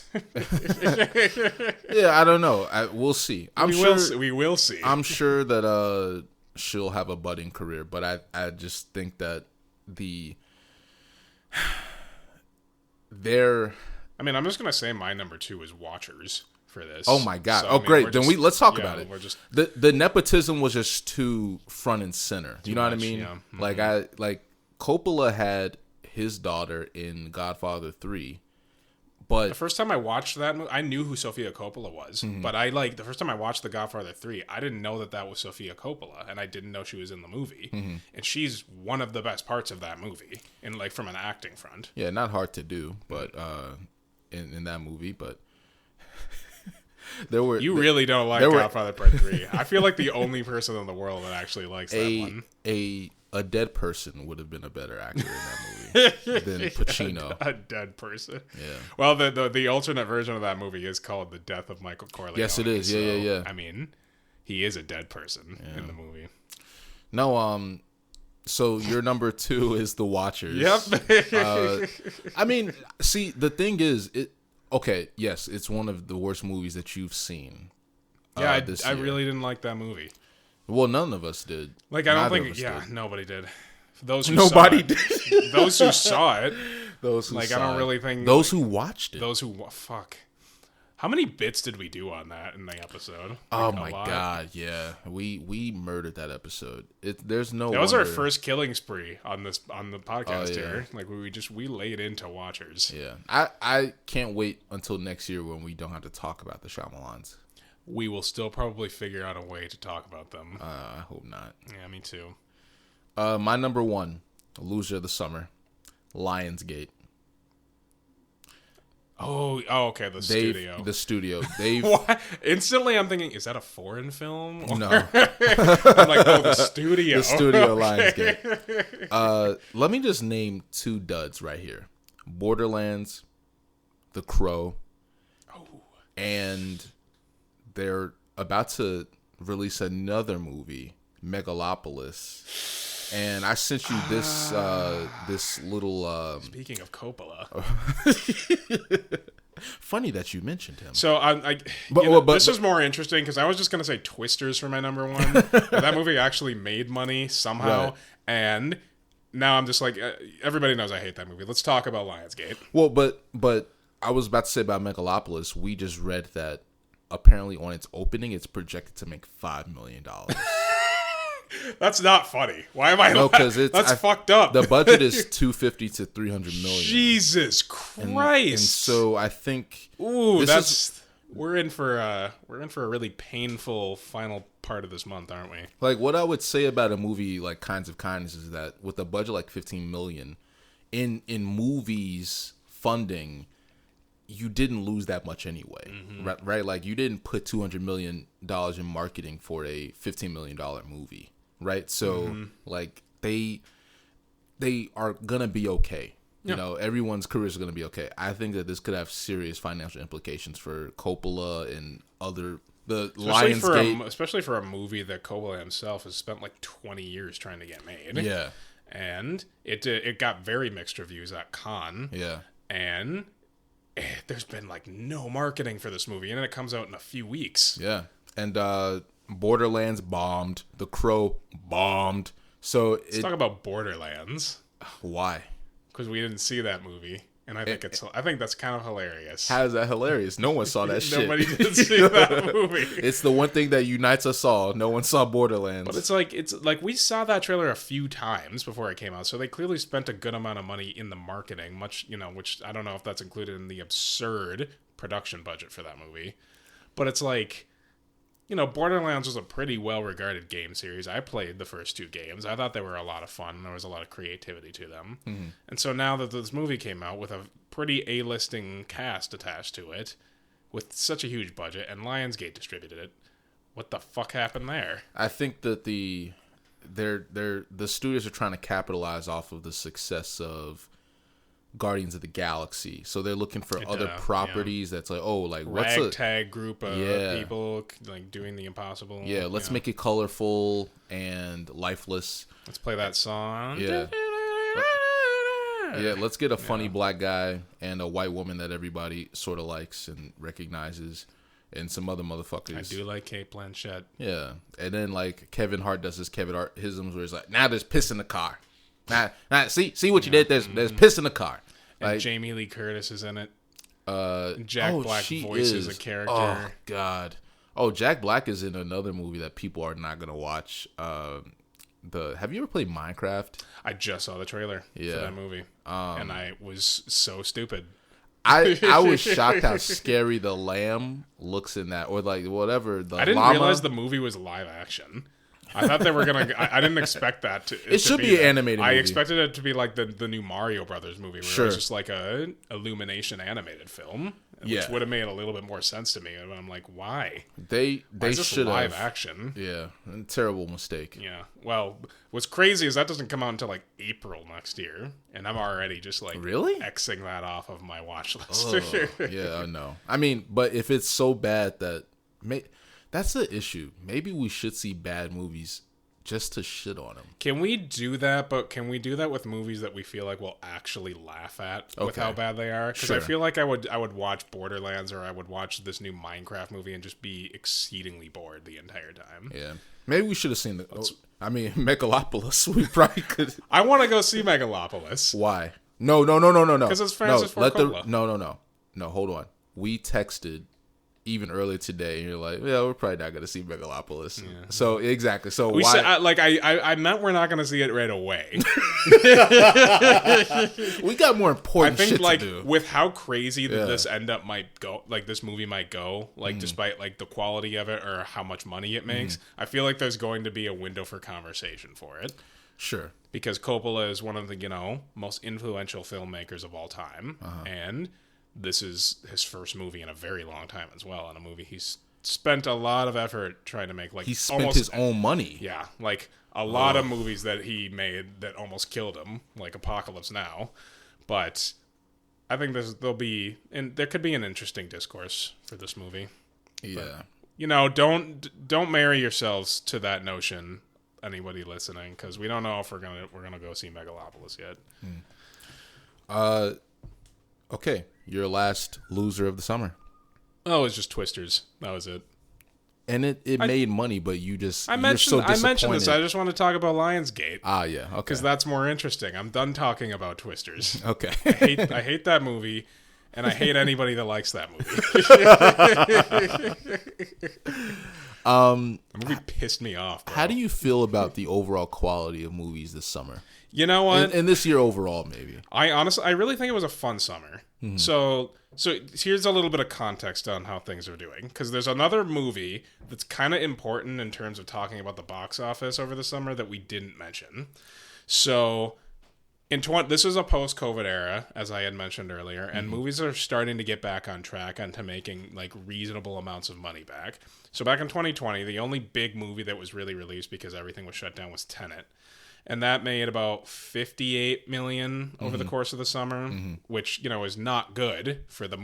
Yeah, I don't know. We'll see. We will see. I'm sure that she'll have a budding career, but I just think that I'm just gonna say my number 2 is Watchers for this. Oh my god! So, great. Then let's talk about it. We're just the nepotism was just too front and center. You know what I mean? Yeah. Mm-hmm. Coppola had his daughter in Godfather 3, but the first time I watched that movie, I knew who Sofia Coppola was. Mm-hmm. But the first time I watched The Godfather 3, I didn't know that was Sofia Coppola, and I didn't know she was in the movie. Mm-hmm. And she's one of the best parts of that movie, from an acting front. Yeah, not hard to do, but in that movie, but. You really don't like Godfather Part 3. I feel like the only person in the world that actually likes that one. A dead person would have been a better actor in that movie than Pacino. A dead person. Yeah. Well, the alternate version of that movie is called The Death of Michael Corleone. Yes, it is. Yeah. I mean, he is a dead person in the movie. No, so your number 2 is The Watchers. Yep. I mean, see, the thing is, okay, yes, it's one of the worst movies that you've seen. Yeah, this I year. really didn't like that movie. Well, none of us did. I don't think. Yeah, nobody did. Those who nobody did. did. Those who saw it. Those who I don't really think those who watched it. Those who fuck. How many bits did we do on that in the episode? Oh my god, yeah, we murdered that episode. There's no. That was our first killing spree on the podcast here. We laid into Watchers. Yeah, I can't wait until next year when we don't have to talk about the Shyamalans. We will still probably figure out a way to talk about them. I hope not. Yeah, me too. My number 1, loser of the summer, Lionsgate. Oh, okay. The studio. Instantly, I'm thinking, is that a foreign film? No. I'm like, the studio. The studio, Lionsgate. Let me just name 2 duds right here: Borderlands, The Crow, and they're about to release another movie, Megalopolis. And I sent you this little. Speaking of Coppola, Funny that you mentioned him. So this is more interesting because I was just gonna say Twisters for my number one, but that movie actually made money somehow, Right. and now I'm just like, everybody knows I hate that movie. Let's talk about Lionsgate. Well, but I was about to say about Megalopolis. We just read that apparently on its opening, it's projected to make $5 million. That's not funny. Why am I? No, because that's fucked up. The budget is $250 to $300 million. Jesus Christ! And so I think, we're in for a really painful final part of this month, aren't we? like, what I would say about a movie like Kinds of Kindness is that with a budget like $15 million, in movies funding, you didn't lose that much anyway, right? Like, you didn't put $200 million in marketing for a $15 million movie, right? So like they are gonna be okay. You know, everyone's careers are gonna be okay. I think that this could have serious financial implications for Coppola and Lionsgate, especially for a movie that Coppola himself has spent like 20 years trying to get made. Yeah, and it got very mixed reviews at Cannes. Yeah, and there's been like no marketing for this movie, and then it comes out in a few weeks. Yeah, and Borderlands bombed. The Crow bombed. So let's talk about Borderlands. Why? Because we didn't see that movie, and I think that's kind of hilarious. How is that hilarious? No one saw that shit. Nobody did see that movie. It's the one thing that unites us all. No one saw Borderlands. But it's like we saw that trailer a few times before it came out, so they clearly spent a good amount of money in the marketing, which I don't know if that's included in the absurd production budget for that movie. But it's like, Borderlands was a pretty well-regarded game series. I played the first two games. I thought they were a lot of fun. There was a lot of creativity to them. Mm-hmm. And so now that this movie came out with a pretty A-listing cast attached to it, with such a huge budget, and Lionsgate distributed it, what the fuck happened there? I think that the studios are trying to capitalize off of the success of Guardians of the Galaxy, so they're looking for other properties that's like, what's a ragtag group of people like doing the impossible. Let's make it colorful and lifeless. Let's play that song. Let's get a funny black guy and a white woman that everybody sort of likes and recognizes, and some other motherfuckers. I do like Kate Blanchett. Yeah, and then like Kevin Hart does his Kevin Hart-isms where he's like, now there's piss in the car. Nah, see what you did. There's piss in the car. And like, Jamie Lee Curtis is in it. Jack Black voices a character. Oh God. Oh, Jack Black is in another movie that people are not gonna watch. Have you ever played Minecraft? I just saw the trailer for that movie, and I was so stupid. I was shocked how scary the lamb looks in that, or like whatever. I didn't realize the movie was live action. I thought they were gonna. I didn't expect that to. It should be an animated movie. I expected it to be like the new Mario Brothers movie, where it was just like a Illumination animated film, which would have made a little bit more sense to me. And I'm like, why? They should have live action. Yeah, terrible mistake. Yeah. Well, what's crazy is that doesn't come out until like April next year, and I'm already just like Xing that off of my watch list. Yeah, I know. I mean, but if it's so bad that that's the issue. Maybe we should see bad movies just to shit on them. Can we do that? But can we do that with movies that we feel like we'll actually laugh at with how bad they are? Because I feel like I would watch Borderlands, or I would watch this new Minecraft movie and just be exceedingly bored the entire time. Yeah. Maybe we should have seen Megalopolis. We probably could. I want to go see Megalopolis. Why? No. Because it's Francis Ford Coppola. No, hold on. We texted even earlier today, and you're like, yeah, we're probably not going to see Megalopolis. Yeah. So, exactly. So, why? I meant we're not going to see it right away. We got more important shit to do. With how crazy this this movie might go, despite like the quality of it or how much money it makes, I feel like there's going to be a window for conversation for it. Sure. Because Coppola is one of the, most influential filmmakers of all time. And this is his first movie in a very long time as well, and a movie he's spent a lot of effort trying to make. Like, he spent his own money. Yeah, like a lot of movies that he made that almost killed him, like Apocalypse Now. But I think there could be an interesting discourse for this movie. Yeah, but, don't marry yourselves to that notion, anybody listening, because we don't know if we're gonna go see Megalopolis yet. Okay, your last loser of the summer. Oh, it's just Twisters. That was it. And it made money, but you're so I mentioned this. I just want to talk about Lionsgate. Ah, yeah. Okay. Because that's more interesting. I'm done talking about Twisters. Okay. I hate that movie, and I hate anybody that likes that movie. The movie pissed me off, bro. How do you feel about the overall quality of movies this summer? You know what? And this year overall, maybe. I really think it was a fun summer. Mm-hmm. So here's a little bit of context on how things are doing. Because there's another movie that's kind of important in terms of talking about the box office over the summer that we didn't mention. So this is a post-COVID era, as I had mentioned earlier, and movies are starting to get back on track and to making like reasonable amounts of money back. So back in 2020, the only big movie that was really released because everything was shut down was Tenet. And that made about $58 million over the course of the summer, which, you know, is not good for the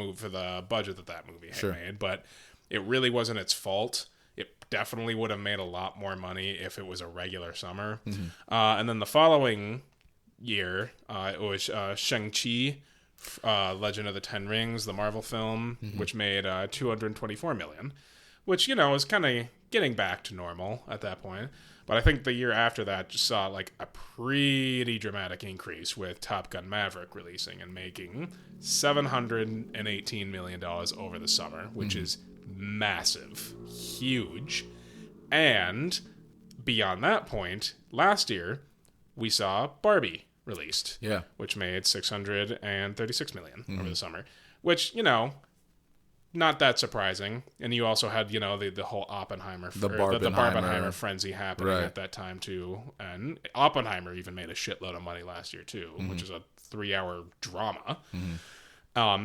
budget that movie had made. But it really wasn't its fault. It definitely would have made a lot more money if it was a regular summer. And then the following year, it was Shang-Chi, Legend of the Ten Rings, the Marvel film, which made $224 million, which, you know, is kind of getting back to normal at that point. But I think the year after that just saw like a pretty dramatic increase with Top Gun Maverick releasing and making $718 million over the summer, which is massive, huge. And beyond that point, last year, we saw Barbie released, which made $636 million over the summer, which, you know, not that surprising. And you also had, you know, the whole Oppenheimer, the Barbenheimer frenzy happening at that time too. And Oppenheimer even made a shitload of money last year too, which is a 3-hour drama.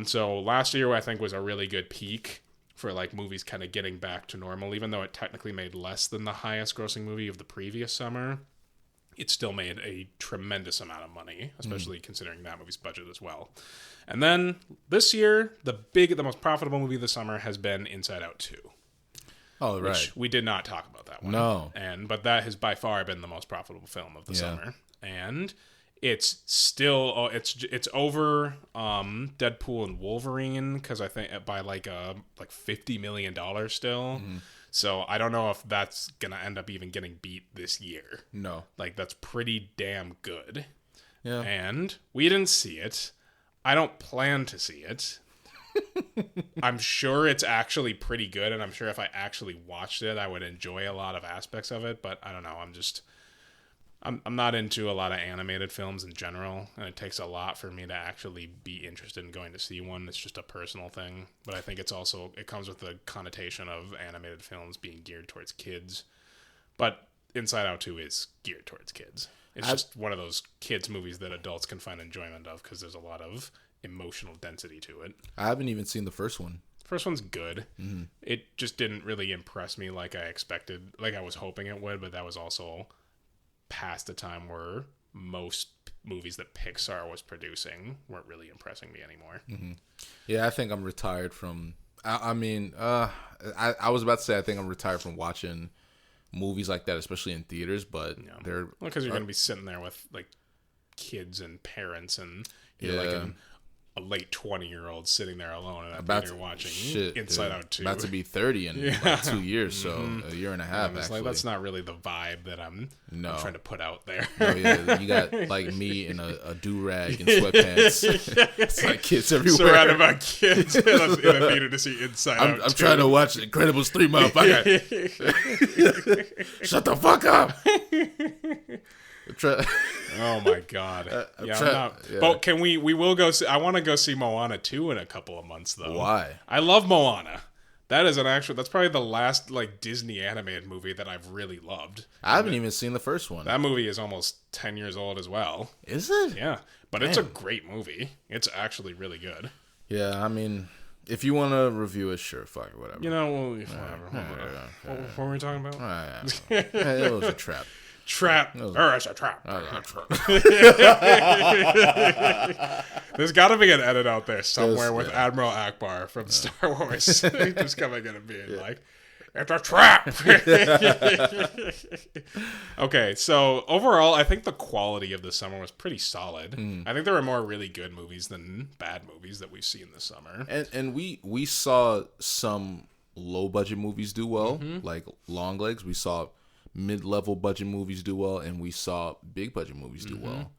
So last year I think was a really good peak for like movies kind of getting back to normal, even though it technically made less than the highest grossing movie of the previous summer. It still made a tremendous amount of money, especially considering that movie's budget as well. And then this year, the most profitable movie of the summer has been Inside Out 2. Oh, right. Which we did not talk about that one. No. But that has by far been the most profitable film of the summer. And it's still it's over Deadpool and Wolverine, because I think by like $50 million still. So I don't know if that's going to end up even getting beat this year. No. Like, that's pretty damn good. Yeah. And we didn't see it. I don't plan to see it. I'm sure it's actually pretty good, and I'm sure if I actually watched it, I would enjoy a lot of aspects of it, but I don't know. I'm not into a lot of animated films in general, and it takes a lot for me to actually be interested in going to see one. It's just a personal thing, but I think it comes with the connotation of animated films being geared towards kids. But Inside Out 2 is geared towards kids. It's just one of those kids movies that adults can find enjoyment of because there's a lot of emotional density to it. I haven't even seen the first one. First one's good. It just didn't really impress me like I expected, like I was hoping it would, but that was also past the time where most movies that Pixar was producing weren't really impressing me anymore. Yeah, I think I'm retired from... I was about to say I think I'm retired from watching movies like that, especially in theaters, but they're... because you're going to be sitting there with like kids and parents, and you're like a late 20-year-old sitting there alone in a theater watching Inside Out 2. About to be 30 in like 2 years, so a year and a half, actually. Like, that's not really the vibe that I'm trying to put out there. No, you got like me in a do-rag and sweatpants. It's like kids everywhere. Surrounded by kids in a theater to see Inside Out 2. I'm trying to watch Incredibles 3, motherfucker. Shut the fuck up. Oh my god! But can we will go see, I want to go see Moana 2 in a couple of months though. Why? I love Moana. That's probably the last like Disney animated movie that I've really loved. I haven't even seen the first one. That movie is almost 10 years old as well. Is it? Yeah, but It's a great movie. It's actually really good. Yeah, I mean, if you want to review it, sure, fuck it, whatever. You know, whatever. What were we talking about? It was a trap. It's a trap. There's got to be an edit out there somewhere with Admiral Akbar from Star Wars just coming in and being like, It's a trap. Okay, so overall, I think the quality of the summer was pretty solid. I think there were more really good movies than bad movies that we've seen this summer. And we saw some low budget movies do well, like Long Legs. We saw mid-level budget movies do well, and we saw big budget movies do well.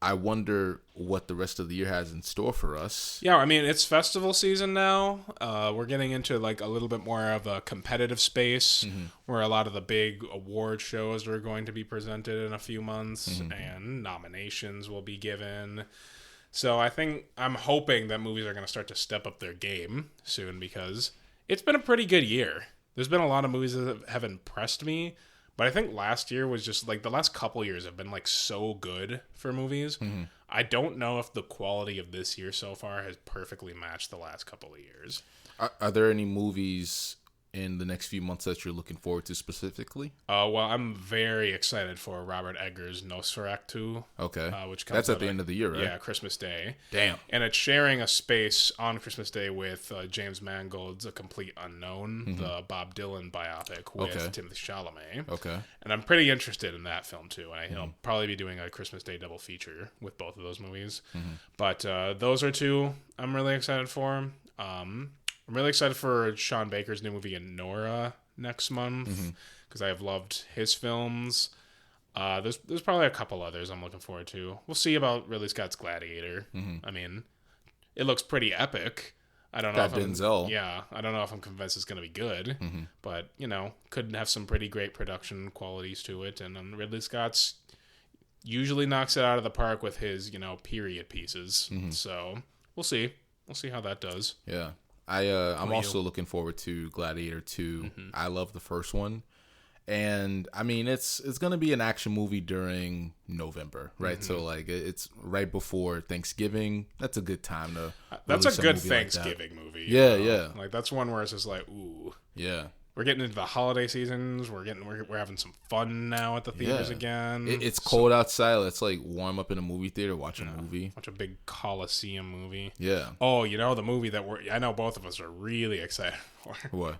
I wonder what the rest of the year has in store for us. Yeah, I mean, it's festival season now. We're getting into like a little bit more of a competitive space where a lot of the big award shows are going to be presented in a few months and nominations will be given. So I'm hoping that movies are going to start to step up their game soon because it's been a pretty good year. There's been a lot of movies that have impressed me. But I think last year was just like the last couple years have been like so good for movies. I don't know if the quality of this year so far has perfectly matched the last couple of years. Are there any movies in the next few months that you're looking forward to specifically? Well, I'm very excited for Robert Eggers' Nosferatu. Okay. Which comes That's at the end of the year, right? Yeah, Christmas Day. Damn. And it's sharing a space on Christmas Day with James Mangold's A Complete Unknown, the Bob Dylan biopic with Timothée Chalamet. Okay. And I'm pretty interested in that film, too. And I'll probably be doing a Christmas Day double feature with both of those movies. But those are two I'm really excited for. I'm really excited for Sean Baker's new movie Nora next month because I have loved his films. There's probably a couple others I'm looking forward to. We'll see about Ridley Scott's Gladiator. I mean, it looks pretty epic. I don't know if Denzel. I don't know if I'm convinced it's going to be good, but could have some pretty great production qualities to it. And Ridley Scott's usually knocks it out of the park with his period pieces. So we'll see. We'll see how that does. Yeah. I'm also looking forward to Gladiator 2. I love the first one. And I mean, it's going to be an action movie during November, right? So like it's right before Thanksgiving. That's a good time to That's a good Thanksgiving movie. Yeah, yeah. Like that's one where it's just like, ooh. Yeah. We're getting into the holiday seasons. We're having some fun now at the theaters again. It's cold outside. Let's like warm up in a movie theater, watch a movie. Watch a big Coliseum movie. Yeah. Oh, the movie that I know both of us are really excited for. What?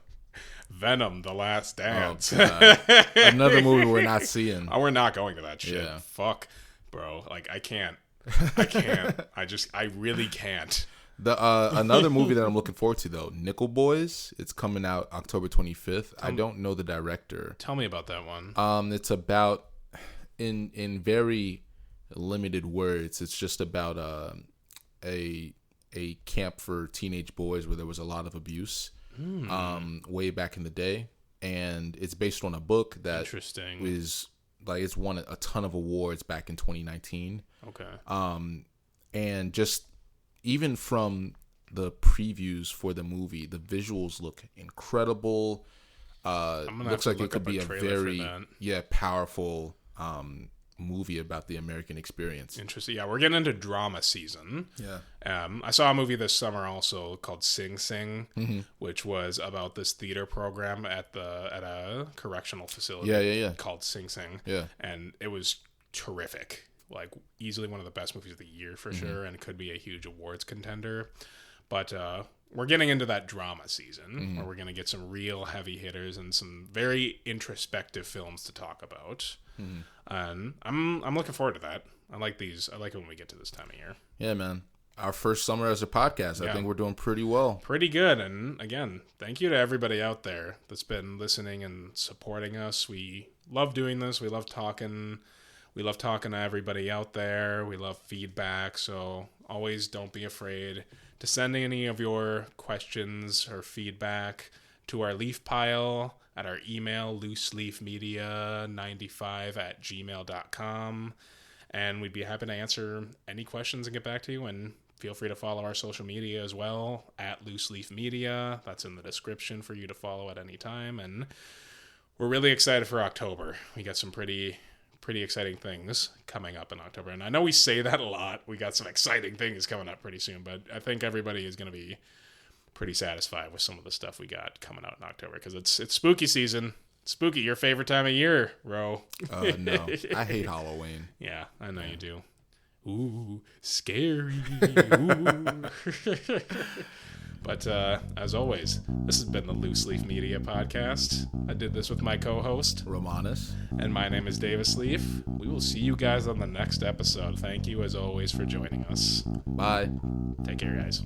Venom: The Last Dance. Oh, another movie we're not seeing. Oh, we're not going to that shit. Yeah. Fuck, bro. Like I can't. I really can't. Another movie that I'm looking forward to though, Nickel Boys. It's coming out October 25th. I don't know the director. Tell me about that one. It's about in very limited words. It's just about a camp for teenage boys where there was a lot of abuse. Way back in the day, and it's based on a book that interesting is like it's won a ton of awards back in 2019. Okay. And just even from the previews for the movie, the visuals look incredible. Looks like it could be a very powerful movie about the American experience. Interesting. Yeah, we're getting into drama season. Yeah. I saw a movie this summer also called Sing Sing, which was about this theater program at a correctional facility. Called Sing Sing. Yeah. And it was terrific. Like easily one of the best movies of the year for sure, and could be a huge awards contender. But we're getting into that drama season where we're going to get some real heavy hitters and some very introspective films to talk about. And I'm looking forward to that. I like these. I like it when we get to this time of year. Yeah, man. Our first summer as a podcast. I think we're doing pretty well. Pretty good. And again, thank you to everybody out there that's been listening and supporting us. We love doing this. We love talking. We love talking to everybody out there. We love feedback. So always don't be afraid to send any of your questions or feedback to our leaf pile at our email, looseleafmedia95@gmail.com. And we'd be happy to answer any questions and get back to you. And feel free to follow our social media as well, at looseleafmedia. That's in the description for you to follow at any time. And we're really excited for October. We got some pretty exciting things coming up in October. And I know we say that a lot. We got some exciting things coming up pretty soon, but I think everybody is going to be pretty satisfied with some of the stuff we got coming out in October because it's spooky season. Spooky, your favorite time of year, Ro. No, I hate Halloween. Yeah, I know you do. Ooh, scary. Ooh. But as always, this has been the Loose Leaf Media Podcast. I did this with my co-host, Romanus. And my name is Davis Leaf. We will see you guys on the next episode. Thank you, as always, for joining us. Bye. Take care, guys.